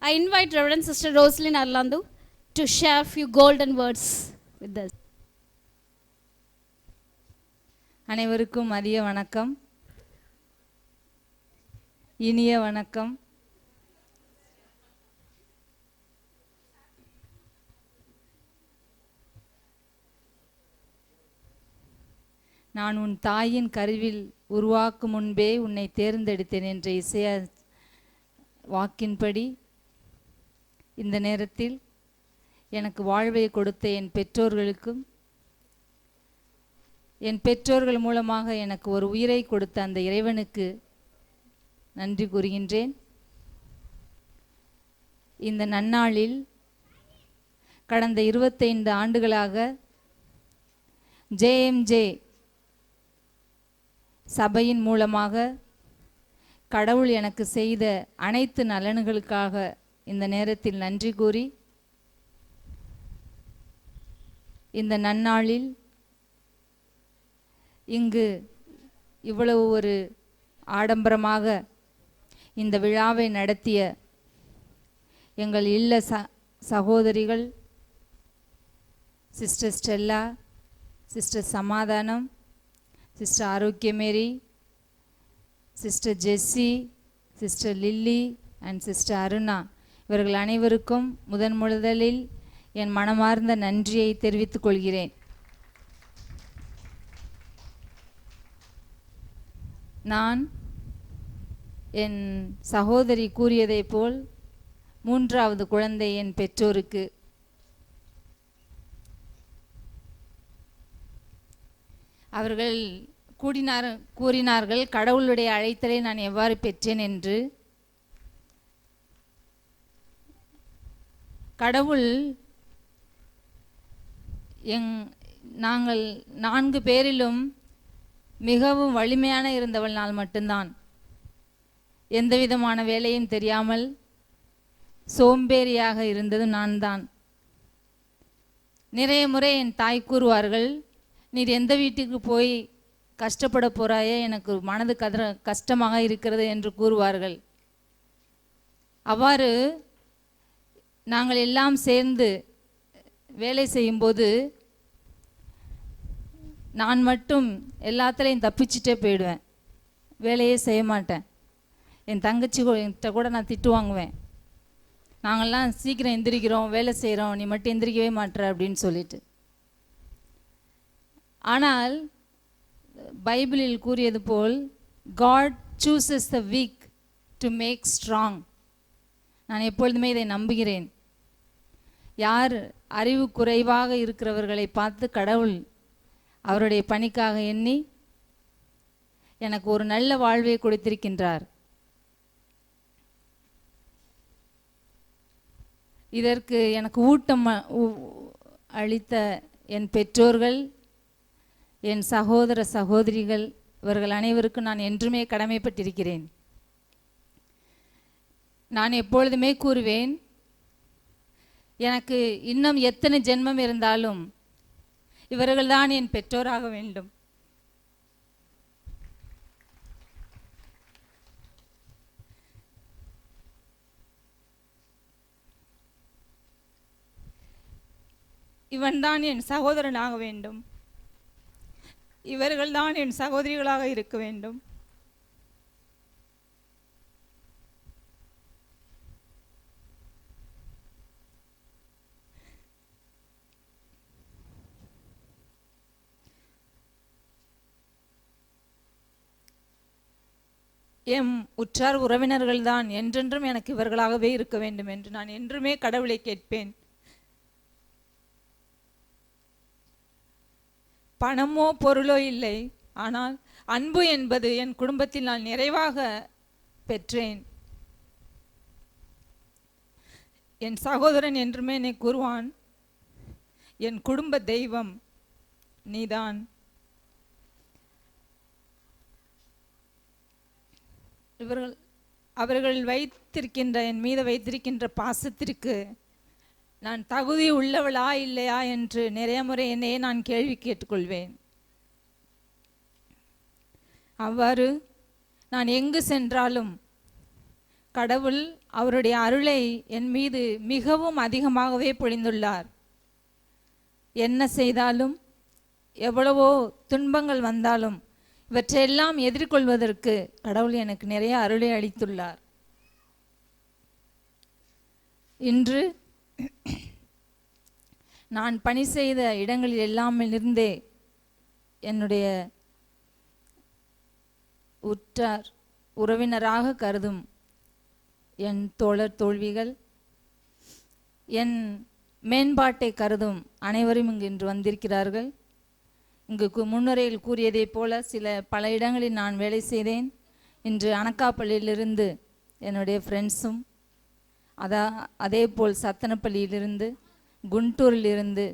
I invite Reverend Sister Rosalyn Arlandu to share few golden words with us. அனைவருக்கும் மதிய வணக்கம். இனிய வணக்கம். நான் உன் தாயின் கருவில் உருவாக்கும் முன்பே உன்னை தேர்ந்தெடுத்தேன் என்ற இசையா வாக்கின்படி இந்த நேரத்தில் எனக்கு வாழ்வை கொடுத்த என் பெற்றோர்களுக்கும், என் பெற்றோர்கள் மூலமாக எனக்கு ஒரு உயிரை கொடுத்த அந்த இறைவனுக்கு நன்றி கூறுகின்றேன். இந்த நன்னாளில் கடந்த 25 ஆண்டுகளாக ஜேஎம்ஜே சபையின் மூலமாக கடவுள் எனக்கு செய்த அனைத்து நலன்களுக்காக இந்த நேரத்தில் நன்றி கூறி, இந்த நன்னாளில் இங்கு இவ்வளவு ஒரு ஆடம்பரமாக இந்த விழாவை நடத்திய எங்கள் இல்ல சகோதரிகள் sister Stella, sister Samadhanam, sister Arokiamary, sister Jessie, sister Lily and sister Aruna, இவர்கள் அனைவருக்கும் முதலில் என் மனமார்ந்த நன்றியை தெரிவித்துக் கொள்கிறேன். நான் என் சகோதரி கூறியதைப் போல் 3வது குழந்தை என் பெற்றோருக்கு. அவர்கள் கூறினார்கள் கடவுளுடைய அழைத்தலை நான் எவ்வாறு பெற்றேன் என்று. கடவுள் நாங்கள் 4 பேரிலும் மிகவும் வலிமையான இருந்தவள் நான் மட்டும்தான். எந்த விதமான வேலையும் தெரியாமல் சோம்பேறியாக இருந்தது நான் தான். நிறைய முறை என் தாய் கூறுவார்கள், நீர் எந்த வீட்டுக்கு போய் கஷ்டப்பட போகிறாயே, எனக்கு மனது கஷ்டமாக இருக்கிறது என்று கூறுவார்கள். அவ்வாறு நாங்கள் எல்லாம் சேர்ந்து வேலை செய்யும்போது நான் மட்டும் எல்லாத்துலேயும் தப்பிச்சுட்டே போயிடுவேன், வேலையே செய்ய மாட்டேன். என் தங்கச்சி கிட்ட கூட நான் திட்டு வாங்குவேன், நாங்கள்லாம் சீக்கிரம் எந்திரிக்கிறோம், வேலை செய்கிறோம், நீ மட்டும் எந்திரிக்கவே மாட்டேற அப்படின்னு சொல்லிட்டு. ஆனால் பைபிளில் கூறியது போல் God chooses the weak to make strong. நான் எப்பொழுதுமே இதை நம்புகிறேன். யார் அறிவு குறைவாக இருக்கிறவர்களை பார்த்து கடவுள் அவருடைய பணிக்காக எண்ணி எனக்கு ஒரு நல்ல வாழ்வை கொடுத்திருக்கின்றார். இதற்கு எனக்கு ஊட்டம் அளித்த என் பெற்றோர்கள், என் சகோதர சகோதரிகள், இவர்கள் அனைவருக்கும் நான் என்றுமே கடமைப்பட்டிருக்கிறேன். நான் எப்பொழுதுமே கூறுவேன், எனக்கு இன்னும் எத்தனை ஜென்மம் இருந்தாலும் இவர்கள்தான் என் பெற்றோராக வேண்டும். இவன்தான் என் சகோதரனாக வேண்டும், இவர்கள்தான் என் சகோதரிகளாக இருக்க வேண்டும். எம் உற்றார் உறவினர்கள்தான் என்றென்றும் எனக்கு இவர்களாகவே இருக்க வேண்டும் என்று நான் என்றுமே கடவுளை கேட்பேன். பணமோ பொருளோ இல்லை, ஆனால் அன்பு என்பது என் குடும்பத்தில் நான் நிறைவாக பெற்றேன். என் சகோதரன் என்றுமே என்னை கூறுவான், என் குடும்ப தெய்வம் நீதான். அவர்கள் வைத்திருக்கின்ற என் மீது வைத்திருக்கின்ற பாசத்திற்கு நான் தகுதி உள்ளவளா இல்லையா என்று நிறைய முறை என்னையே நான் கேள்வி கேட்டுக்கொள்வேன். அவ்வாறு நான் எங்கு சென்றாலும் கடவுள் அவருடைய அருளை என் மீது மிகவும் அதிகமாகவே பொழிந்துள்ளார். என்ன செய்தாலும், எவ்வளவோ துன்பங்கள் வந்தாலும் இவற்றையெல்லாம் எதிர்கொள்வதற்கு கடவுள் எனக்கு நிறைய அருளை அளித்துள்ளார். இன்று நான் பணி செய்த இடங்களில் எல்லாமிலிருந்தே என்னுடைய உற்றார் உறவினராக கருதும் என் தோழர் தோல்விகள், என் மேம்பாட்டை கருதும் அனைவரும் இன்று வந்திருக்கிறார்கள். இங்கு முன்னுரையில் கூறியதை போல பல இடங்களில் நான் வேலை செய்தேன். இன்று அனக்காப்பள்ளியிலிருந்து என்னுடைய ஃப்ரெண்ட்ஸும், அதே போல் சத்தனப்பள்ளியிலிருந்து, குண்டூரிலிருந்து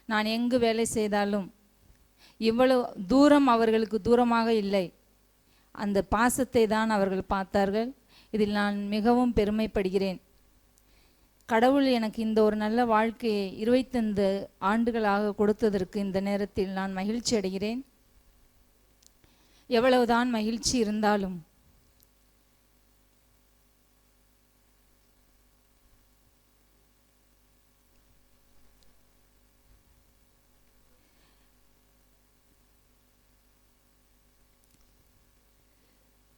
நான் எங்கு வேலை செய்தாலும் இவ்வளவு தூரம் அவர்களுக்கு தூரமாக இல்லை. அந்த பாசத்தை தான் அவர்கள் பார்த்தார்கள். இதில் நான் மிகவும் பெருமைப்படுகிறேன். கடவுள் எனக்கு இந்த ஒரு நல்ல வாழ்க்கையை 25 ஆண்டுகளாக கொடுத்ததற்கு இந்த நேரத்தில் நான் மகிழ்ச்சி அடைகிறேன். எவ்வளவுதான் மகிழ்ச்சி இருந்தாலும்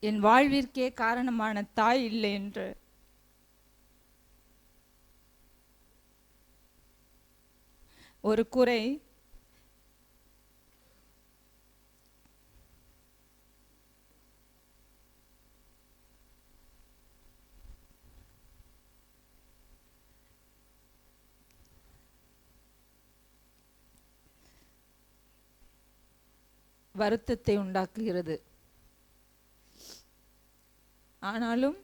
என் வாழ்விற்கே காரணமான தாய் இல்லை என்று ஒரு குறை வருத்தத்தை உண்டாக்குகிறது. ஆனாலும்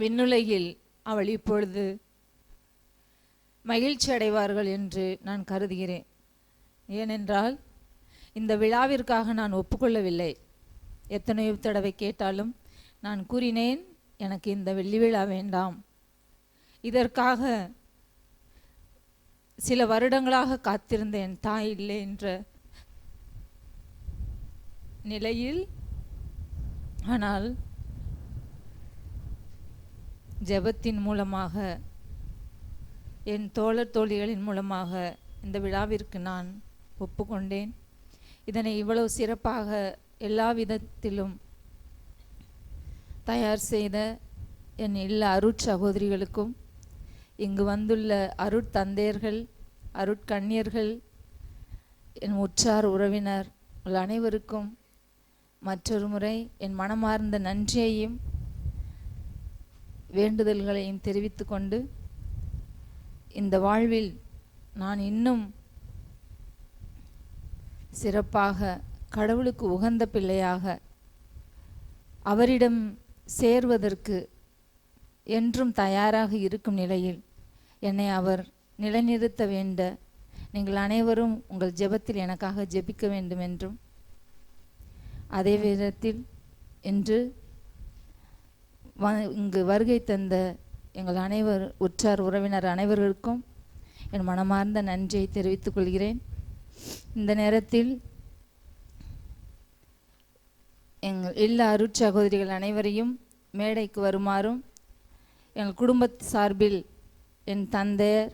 விண்ணுலகில் அவள் இப்பொழுது மகிழ்ச்சி அடைவார்கள் என்று நான் கருதுகிறேன். ஏனென்றால் இந்த விழாவிற்காக நான் ஒப்புக்கொள்ளவில்லை. எத்தனையோ தடவை கேட்டாலும் நான் கூறினேன், எனக்கு இந்த வெள்ளி விழா வேண்டாம். இதற்காக சில வருடங்களாக காத்திருந்த என் தாய் இல்லை என்ற நிலையில், ஆனால் ஜெபத்தின் மூலமாக, என் தோழர் தோழிகளின் மூலமாக இந்த விழாவிற்கு நான் ஒப்புக்கொண்டேன். இதனை இவ்வளவு சிறப்பாக எல்லா விதத்திலும் தயார் செய்த என் எல்லா அருட்சகோதரிகளுக்கும், இங்கு வந்துள்ள அருட்தந்தையர்கள், அருட்கண்ணியர்கள், என் உற்றார் உறவினர் அனைவருக்கும் மற்றொரு முறை என் மனமார்ந்த நன்றியையும் வேண்டுதல்களையும் தெரிவித்து கொண்டு, இந்த வாழ்வில் நான் இன்னும் சிறப்பாக கடவுளுக்கு உகந்த பிள்ளையாக அவரிடம் சேர்வதற்கு என்றும் தயாராக இருக்கும் நிலையில் என்னை அவர் நிலைநிறுத்த வேண்ட நீங்கள் அனைவரும் உங்கள் ஜெபத்தில் எனக்காக ஜெபிக்க வேண்டும் என்றும், அதே விதத்தில் இன்று இங்கு வருகை தந்த எங்கள் உற்றார் உறவினர் அனைவருக்கும் என் மனமார்ந்த நன்றியை தெரிவித்துக் கொள்கிறேன். இந்த நேரத்தில் எங்கள் எல்லா அருட்சகோதரிகள் அனைவரையும் மேடைக்கு வருமாறும், எங்கள் குடும்பத்து சார்பில் என் தந்தையர்,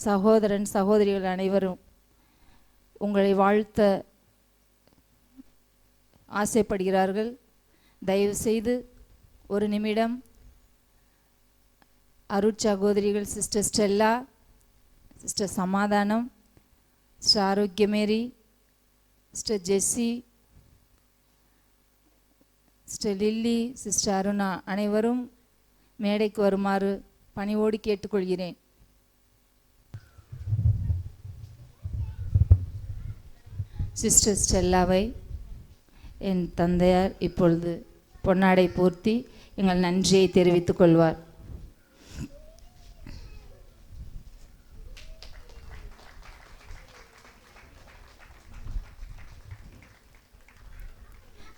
சகோதரன், சகோதரிகள் அனைவரும் உங்களை வாழ்த்த ஆசைப்படுகிறார்கள். தயவு செய்து ஒரு நிமிடம் அருட்சகோதரிகள் sister Stella, sister Samadhanam, sister Arokiamary, sister Jessie, sister Lily, sister Aruna அனைவரும் மேடைக்கு வருமாறு பணிவோடு கேட்டுக்கொள்கிறேன். சிஸ்டர் ஸ்டெல்லாவை என் தந்தையார் இப்பொழுது பொன்னாடை போர்த்தி எங்கள் நன்றியை தெரிவித்துக் கொள்வார்.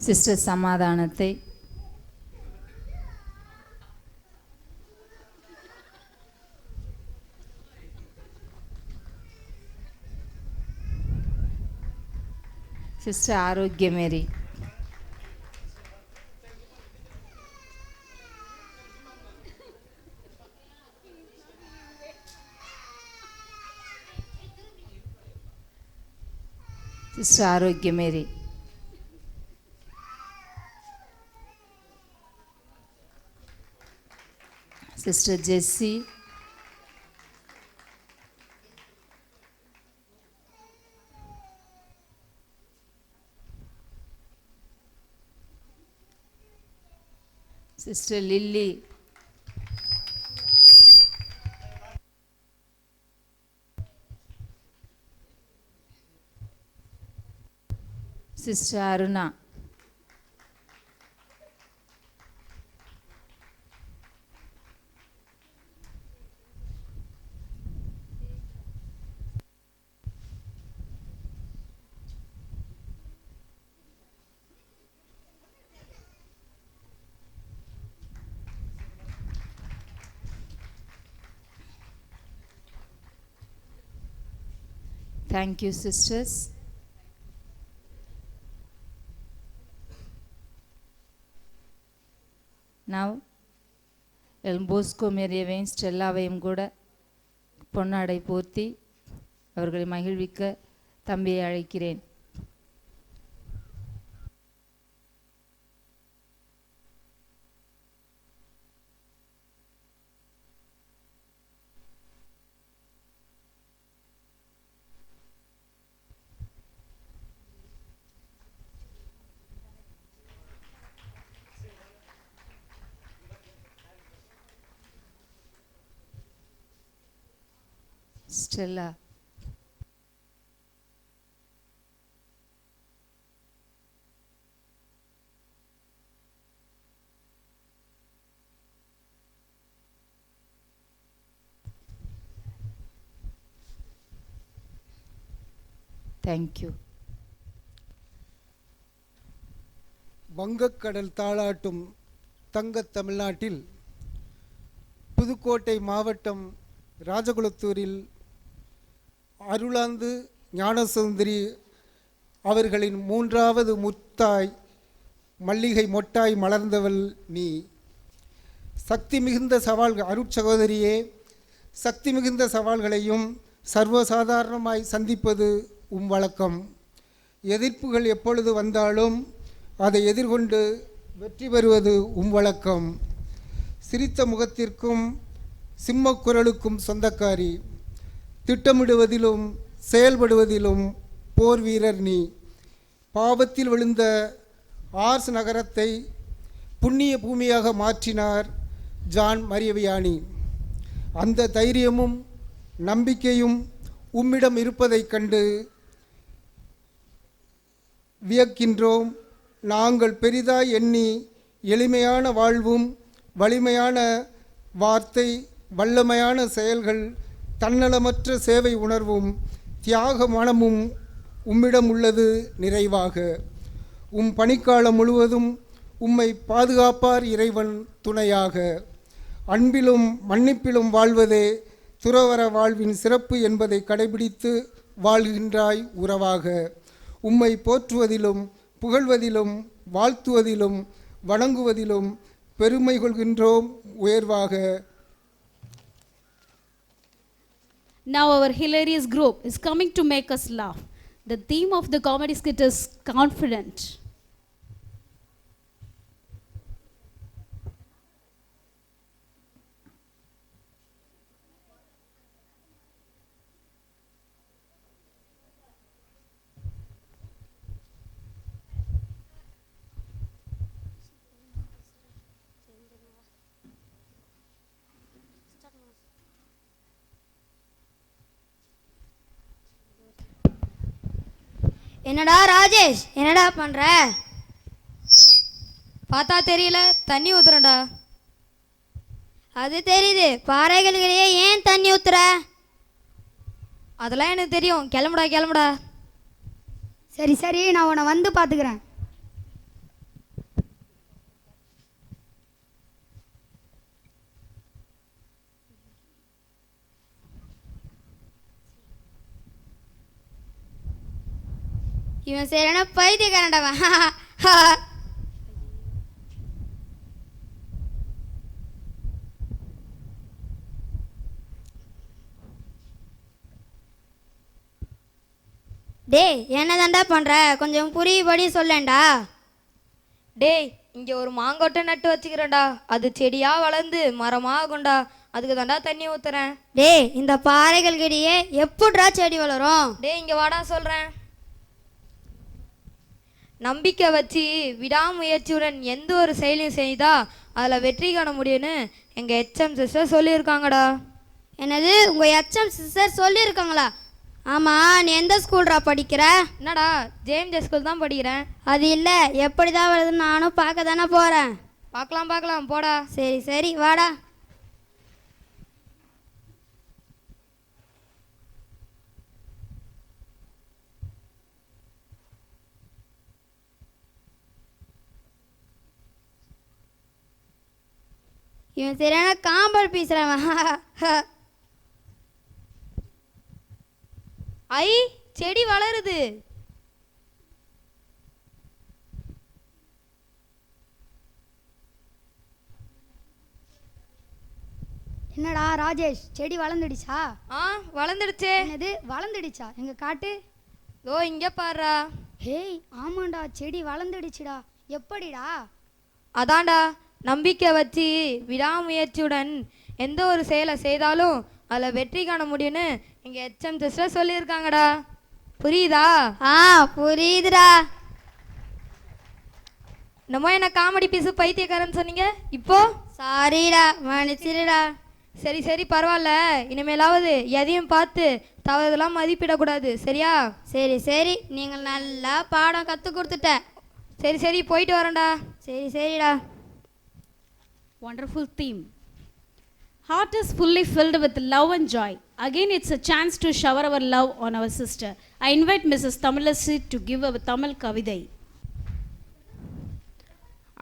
சிஸ்டர் சமாதானத்தை sister Arokiamary, sister Arokiamary, sister Jessie, sister Lily, sister Aruna, Thank you, sisters. Now, எல்போஸ்கோ மேரியவையும் ஸ்டெல்லாவையும் கூட பொன்னாடை போர்த்தி அவர்களை மகிழ்விக்க தம்பியை அழைக்கிறேன். Stella, thank you. வங்கக்கடல் தாளாட்டும் தங்கத் தமிழ்நாட்டில் புதுக்கோட்டை மாவட்டம் ராஜகுலத்தூரில் அருளாந்து ஞானசுந்தரி அவர்களின் மூன்றாவது முத்தாய் மல்லிகை மொட்டாய் மலர்ந்தவள் நீ. சக்தி மிகுந்த சவால்கள் அருட்சகோதரியே, சக்தி மிகுந்த சவால்களையும் சர்வசாதாரணமாய் சந்திப்பது வழக்கம். எதிர்ப்புகள் எப்பொழுது வந்தாலும் அதை எதிர்கொண்டு வெற்றி பெறுவது வழக்கம். சிரித்த முகத்திற்கும் சிம்மக்குரலுக்கும் சொந்தக்காரி, திட்டமிடுவதிலும் செயல்படுவதிலும் போர் வீரர் நீ. பாவத்தில் விழுந்த ஆர்ஸ் நகரத்தை புண்ணிய பூமியாக மாற்றினார் ஜான் மரியவியானி. அந்த தைரியமும் நம்பிக்கையும் உம்மிடம் இருப்பதைக் கண்டு வியக்கின்றோம். நாங்கள் பெரிதாய் எண்ணி எளிமையான வாழ்வும் வலிமையான வார்த்தை வல்லமையான செயல்கள் தன்னலமற்ற சேவை உணர்வும் தியாக மனமும் உம்மிடம் உள்ளது நிறைவாக. பணிக்காலம் முழுவதும் உம்மை பாதுகாப்பார் இறைவன் துணையாக. அன்பிலும் மன்னிப்பிலும் வாழ்வதே துறவற வாழ்வின் சிறப்பு என்பதை கடைபிடித்து வாழ்கின்றாய் உறவாக. உம்மை போற்றுவதிலும் புகழ்வதிலும் வாழ்த்துவதிலும் வணங்குவதிலும் பெருமை கொள்கின்றோம் உயர்வாக. Now our hilarious group is coming to make us laugh. The theme of the comedy skit is confident. என்னடா ராஜேஷ், என்னடா பண்ற? பார்த்தா தெரியல, தண்ணி ஊத்துறடா. அது தெரியுது, பாறைகளிலேயே ஏன் தண்ணி ஊத்துற? அதெல்லாம் எனக்கு தெரியும், கிளம்புடா கிளம்புடா. சரி சரி, நான் உன்னை வந்து பார்த்துக்கிறேன். இவன் சரியான பைத்தியக்காரன்டவன். டேய் என்னதான்டா பண்ற, கொஞ்சம் புரியும்படி சொல்லேன்டா. டேய் இங்கே ஒரு மாங்கொட்டை நட்டு வச்சுக்கிறேன்டா, அது செடியாக வளர்ந்து மரமாகும்டா, அதுக்கு தாண்டா தண்ணி ஊற்றுறேன். டேய் இந்த பாறைகள் கிட்டயே எப்படிடா செடி வளரும்? டேய் இங்கே வாடா சொல்கிறேன். நம்பிக்கை வச்சு விடாமுயற்சியுடன் எந்த ஒரு செயலையும் செய்தா அதில் வெற்றி காண முடியும்னு எங்கள் ஹெச்எம் சிஸ்டர் சொல்லியிருக்காங்கடா. என்னது உங்கள் ஹெச்எம் சிஸ்டர் சொல்லியிருக்காங்களா? ஆமாம், நீ எந்த ஸ்கூல்ரா படிக்கிற? என்னடா ஜேஎம்ஜே ஸ்கூல் தான் படிக்கிறேன். அது இல்லை, எப்படி தான் வருதுன்னு நானும் பார்க்க தானே போகிறேன். பார்க்கலாம் போடா. சரி சரி வாடா. இவன் சரியான காம்பல் பீசுறவன். ஐ செடி வளருது. என்னடா ராஜேஷ், செடி வளர்ந்துடுச்சா? வளர்ந்துடுச்சே. என்னது வளர்ந்துடுச்சா? எங்க காட்டு. ஓ இங்கே பாருடா. ஹேய் ஆமாண்டா, செடி வளர்ந்துடுச்சுடா. எப்படிடா? அதான்டா நம்பிக்கை வச்சு விடாமுயற்சியுடன் எந்த ஒரு செயலை செய்தாலும் அதில் வெற்றி காண முடியும்னு எங்கள் ஹெச்எம் சிஸ்டர் சொல்லியிருக்காங்கடா. புரியுதா? புரியுதுடா. நம்ம என்ன காமெடி பீஸு பைத்தியக்காரன்னு சொன்னீங்க, இப்போ சாரிடா, மன்னிச்சிடுடா. சரி பரவாயில்ல, இனிமேலாவது எதையும் பார்த்து தவறுதெல்லாம் மதிப்பிடக்கூடாது, சரியா? சரி நீங்கள் நல்லா பாடம் கற்றுக் கொடுத்துட்ட. சரி போயிட்டு வரேன்டா. சரிடா. Wonderful theme. Heart is fully filled with love and joy. Again, it's a chance to shower our love on our sister. I invite Mrs. Tamilasi to give a Tamil Kavidai.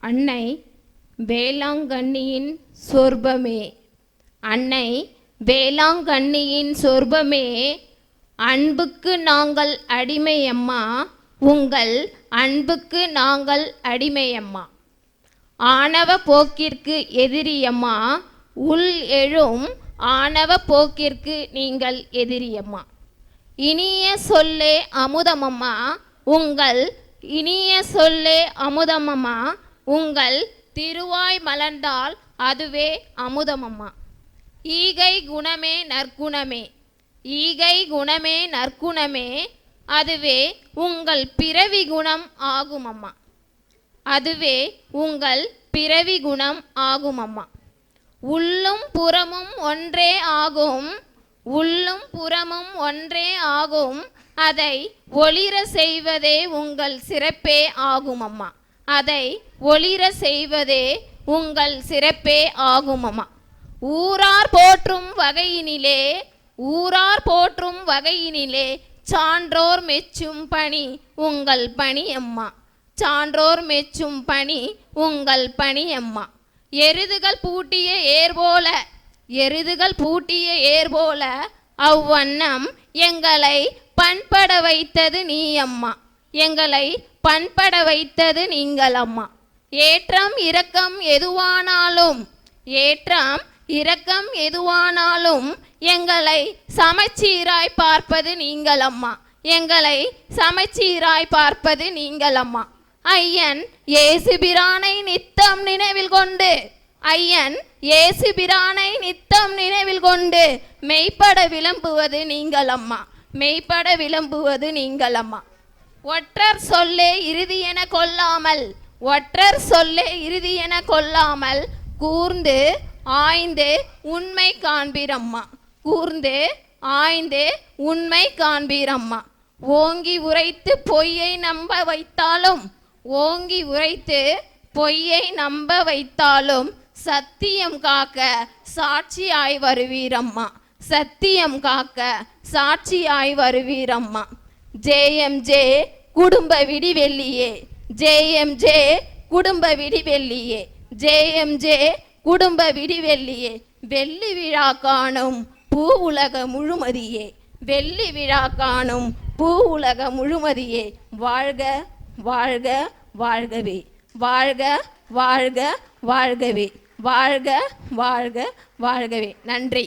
அன்னை வேளாங்கண்ணியின் சொர்பமே, அன்னை வேளாங்கண்ணியின் சொர்பமே, அன்புக்கு நாங்கள் அடிமையம்மா, உங்கள் அன்புக்கு நாங்கள் அடிமையம்மா. ஆணவ போக்கிற்கு எதிரியம்மா, உள் எழும் ஆணவ போக்கிற்கு நீங்கள் எதிரியம்மா. இனிய சொல்லே அமுதமம்மா, உங்கள் இனிய சொல்லே அமுதமம்மா, உங்கள் திருவாய் மலர்ந்தால் அதுவே அமுதமம்மா. ஈகை குணமே நற்குணமே, ஈகை குணமே நற்குணமே, அதுவே உங்கள் பிறவி குணம் ஆகுமம்மா, அதுவே உங்கள் பிறவி குணம் ஆகுமம்மா. உள்ளும் புறமும் ஒன்றே ஆகும், உள்ளும் புறமும் ஒன்றே ஆகும், அதை ஒளிர செய்வதே உங்கள் சிறப்பே ஆகுமம்மா, அதை ஒளிர செய்வதே உங்கள் சிறப்பே ஆகுமம்மா. ஊரார் போற்றும் வகையினிலே, ஊரார் போற்றும் வகையினிலே, சான்றோர் மெச்சும் பணி உங்கள் பணி அம்மா, சான்றோர் மெச்சும் பணி உங்கள் பணி அம்மா. எருதுகள் பூட்டிய ஏர் போல, எருதுகள் பூட்டிய ஏர் போல, அவ்வண்ணம் எங்களை பண்பட வைத்தது நீ அம்மா, எங்களை பண்பட வைத்தது நீங்கள் அம்மா. ஏற்றம் இரக்கம் எதுவானாலும், ஏற்றம் இரக்கம் எதுவானாலும், எங்களை சமச்சீராய் பார்ப்பது நீங்கள் அம்மா, எங்களை சமச்சீராய் பார்ப்பது நீங்கள் அம்மா. ஐயன் இயேசுபிரானை நித்தம் நினைவில் கொண்டு, ஐயன் இயேசுபிரானை நித்தம் நினைவில் கொண்டு, மெய்ப்பட விளம்புவது நீங்கள் அம்மா, மெய்ப்பட விளம்புவது நீங்கள் அம்மா. ஒற்றர் சொல்லே இறுதி என கொள்ளாமல், ஒற்றர் சொல்லே இறுதி என கொள்ளாமல், கூர்ந்து ஆய்ந்து உண்மை காண்பீரம்மா, கூர்ந்து ஆய்ந்து உண்மை காண்பீரம்மா. ஓங்கி உரைத்து பொய்யை நம்ப வைத்தாலும், ஓங்கி உரைத்து பொய்யை நம்ப வைத்தாலும், சத்தியம் காக்க சாட்சியாய் வருவீரம்மா, சத்தியம் காக்க சாட்சியாய் வருவீரம்மா. ஜேஎம்ஜே குடும்ப விடிவெள்ளியே, ஜேஎம்ஜே குடும்ப விடிவெள்ளியே, ஜேஎம்ஜே குடும்ப விடிவெள்ளியே. வெள்ளி விழா காணும் பூ உலக முழுமதியே, வெள்ளி விழா காணும் பூ உலக முழுமதியே. வாழ்க வாழ்க வாழ்கவே, வாழ்க வாழ்க வாழ்கவே, வாழ்க வாழ்க வாழ்கவே. நன்றி.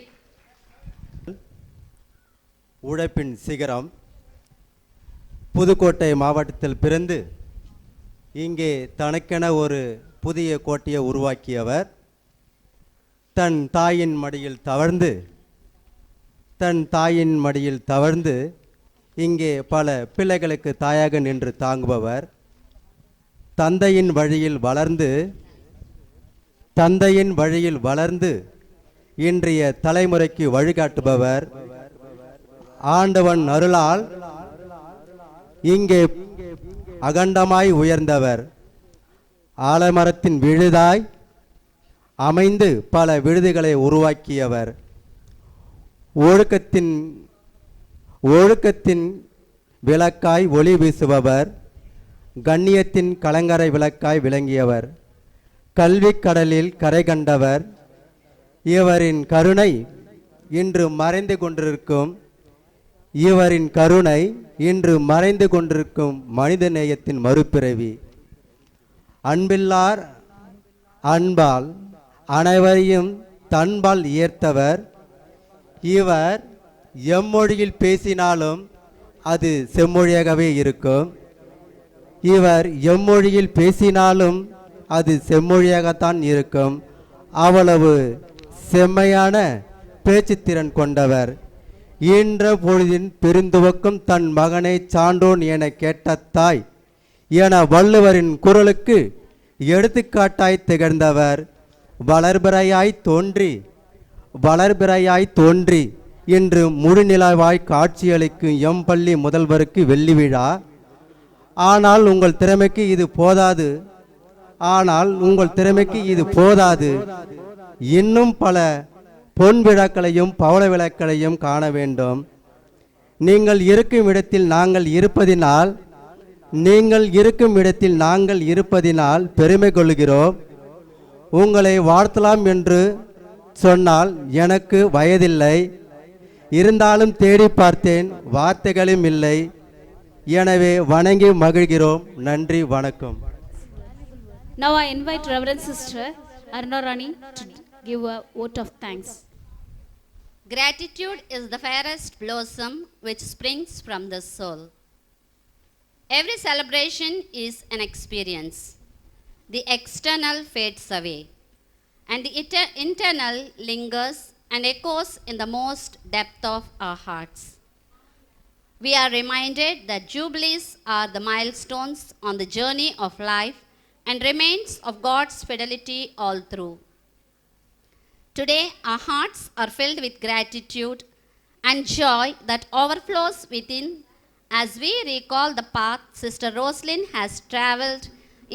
உழைப்பின் சிகரம் புதுக்கோட்டை மாவட்டத்தில் பிறந்து இங்கே தனக்கென ஒரு புதிய கோட்டையை உருவாக்கியவர். தன் தாயின் மடியில் தவழ்ந்து இங்கே பல பிள்ளைகளுக்கு தாயாக நின்று தாங்குபவர். தந்தையின் வழியில் வளர்ந்து இன்றைய தலைமுறைக்கு வழிகாட்டுபவர். ஆண்டவன் அருளால் இங்கே அகண்டமாய் உயர்ந்தவர். ஆலமரத்தின் விழுதாய் அமைந்து பல விடுதிகளை உருவாக்கியவர். ஒழுக்கத்தின் விளக்காய் ஒளி வீசுபவர். கண்ணியத்தின் கலங்கரை விளக்காய் விளங்கியவர். கல்வி கடலில் கரை கண்டவர். இவரின் கருணை இன்று மறைந்து கொண்டிருக்கும் மனித நேயத்தின் மறுபிறவி. அன்பால் அனைவரையும் தன்பால் ஈர்த்தவர். இவர் எம்மொழியில் பேசினாலும் அது செம்மொழியாகவே இருக்கும். செம்மொழியாகத்தான் இருக்கும். அவ்வளவு செம்மையான பேச்சுத்திறன் கொண்டவர். ஈன்ற பொழுதின் பெருந்துவக்கும் தன் மகனை சான்றோன் என கேட்ட தாய் என வள்ளுவரின் குரலுக்கு எடுத்துக்காட்டாய் திகழ்ந்தவர். வளர்பிறையாய் தோன்றி இன்று முழுநிலவாய் காட்சியளிக்கும் எம்பள்ளி முதல்வருக்கு வெள்ளி விழா. ஆனால் உங்கள் திறமைக்கு இது போதாது. இன்னும் பல பொன் விழாக்களையும் பவள விழாக்களையும் காண வேண்டும். நீங்கள் இருக்கும் இடத்தில் நாங்கள் இருப்பதினால் பெருமை கொள்கிறோம். உங்களை வாழ்த்தலாம் என்று சொன்னால் எனக்கு வயதில்லை. இருந்தாலும் தேடி பார்த்தேன், வார்த்தைகளும் இல்லை. எனவே வணங்கி மகிழ்கிறோம். நன்றி, வணக்கம். Now I invite Reverend Sister Aruna Rani to give a vote of thanks. Gratitude is the fairest blossom which springs from the soul. Every celebration is an experience. The external fades away, and the internal lingers and echoes in the most depth of our hearts. We are reminded that jubilees are the milestones on the journey of life and remains of God's fidelity all through. Today, our hearts are filled with gratitude and joy that overflows within as we recall the path Sister Roslyn has traveled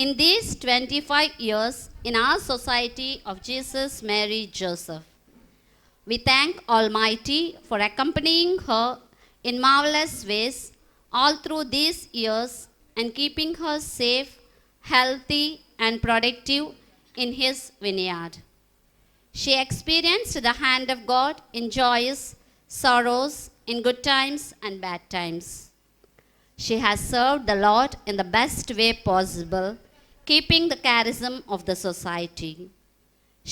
in these 25 years in our Society of Jesus, Mary, Joseph. We thank Almighty for accompanying her in marvelous ways all through these years and keeping her safe, healthy, and productive in His vineyard. She experienced the hand of God in joyous sorrows, in good times and bad times. She has served the Lord in the best way possible, keeping the charism of the society.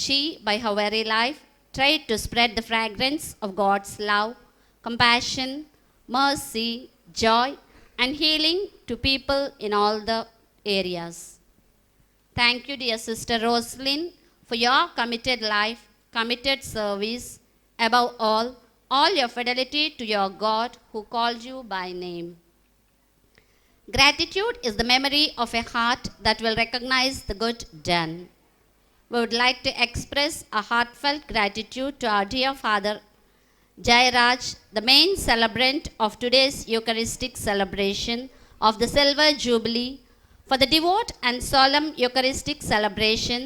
She, by her very life, tried to spread the fragrance of God's love, compassion, mercy, joy, and healing to people in all the areas. Thank you, dear Sister Roslyn, for your committed life, committed service, above all your fidelity to your God who called you by name. Gratitude is the memory of a heart that will recognize the good done. We would like to express a heartfelt gratitude to our dear Father Jairaj, the main celebrant of today's Eucharistic celebration of the Silver Jubilee, for the devout and solemn Eucharistic celebration,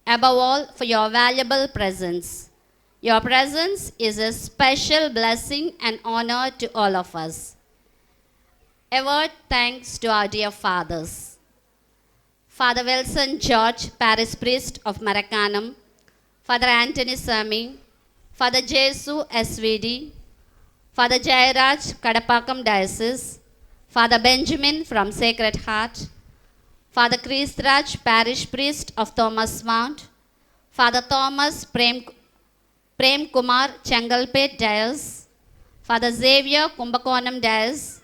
above all for your valuable presence. Your presence is a special blessing and honor to all of us. A word thanks to our dear fathers. Father Wilson George, parish priest of Marakanam, Father Anthony Sami, Father Jesu SVD, Father Jairaj, Kadapakam Diocese, Father Benjamin from Sacred Heart, Father Krishraj, parish priest of Thomas Mount, Father Thomas Prem Kumar, Changalpet Diocese, Father Xavier, Kumbakonam Diocese,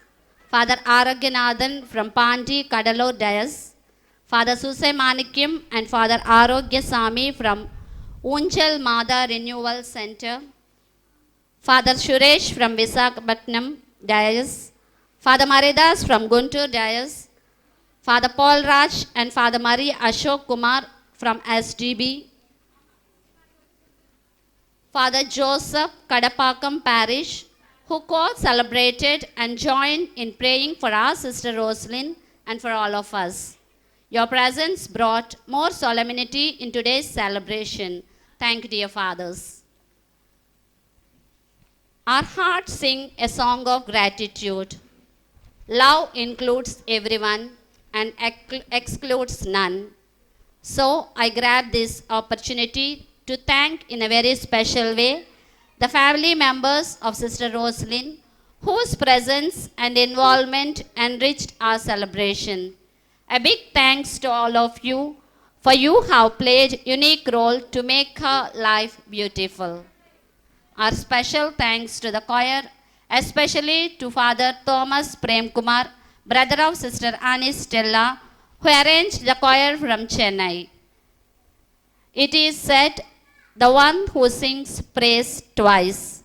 Father Arogyanathan from Pandi Kadalur Dias, Father Susai Manikyam and Father Arogya Sami from Unchal Mada Renewal Center, Father Suresh from Visakhapatnam Dias, Father Maridas from Guntur Dias, Father Paul Raj and Father Marie Ashok Kumar from SDB, Father Joseph Kadapakam Parish, who co-celebrated and joined in praying for our sister Rosalyn and for all of us. Your presence brought more solemnity in today's celebration. Thank you, dear fathers. Our hearts sing a song of gratitude. Love includes everyone and excludes none. So I grab this opportunity to thank in a very special way the family members of Sister Rosalyn, whose presence and involvement enriched our celebration. A big thanks to all of you, for you have played unique role to make her life beautiful. Our special thanks to the choir, especially to Father Thomas Premkumar, brother of Sister Annie Stella, who arranged the choir from Chennai. It is said, the one who sings praise twice.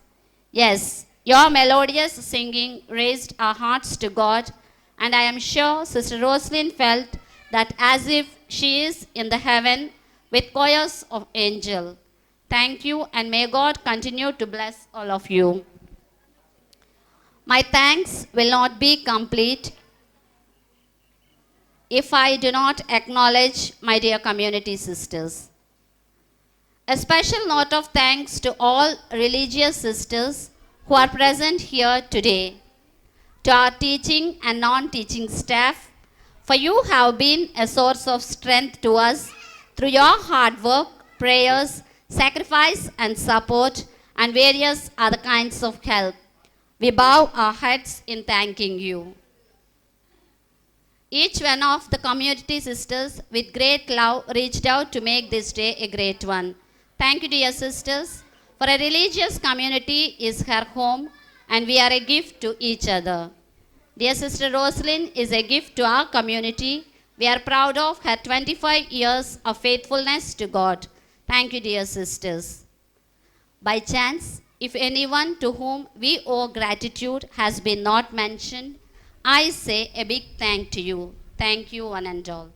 Yes, your melodious singing raised our hearts to God, and I am sure Sister Rosalyn felt that as if she is in the heaven with choirs of angels. Thank you, and may God continue to bless all of you. My thanks will not be complete if I do not acknowledge my dear community sisters. A special note of thanks to all religious sisters who are present here today, to our teaching and non-teaching staff, for you have been a source of strength to us through your hard work, prayers, sacrifice and support, and various other kinds of help. We bow our heads in thanking you. Each one of the community sisters with great love reached out to make this day a great one. Thank you, dear sisters, for a religious community is her home and we are a gift to each other. Dear Sister Rosalyn is a gift to our community. We are proud of her 25 years of faithfulness to God. Thank you, dear sisters. By chance, if anyone to whom we owe gratitude has been not mentioned, I say a big thank to you. Thank you, one and all.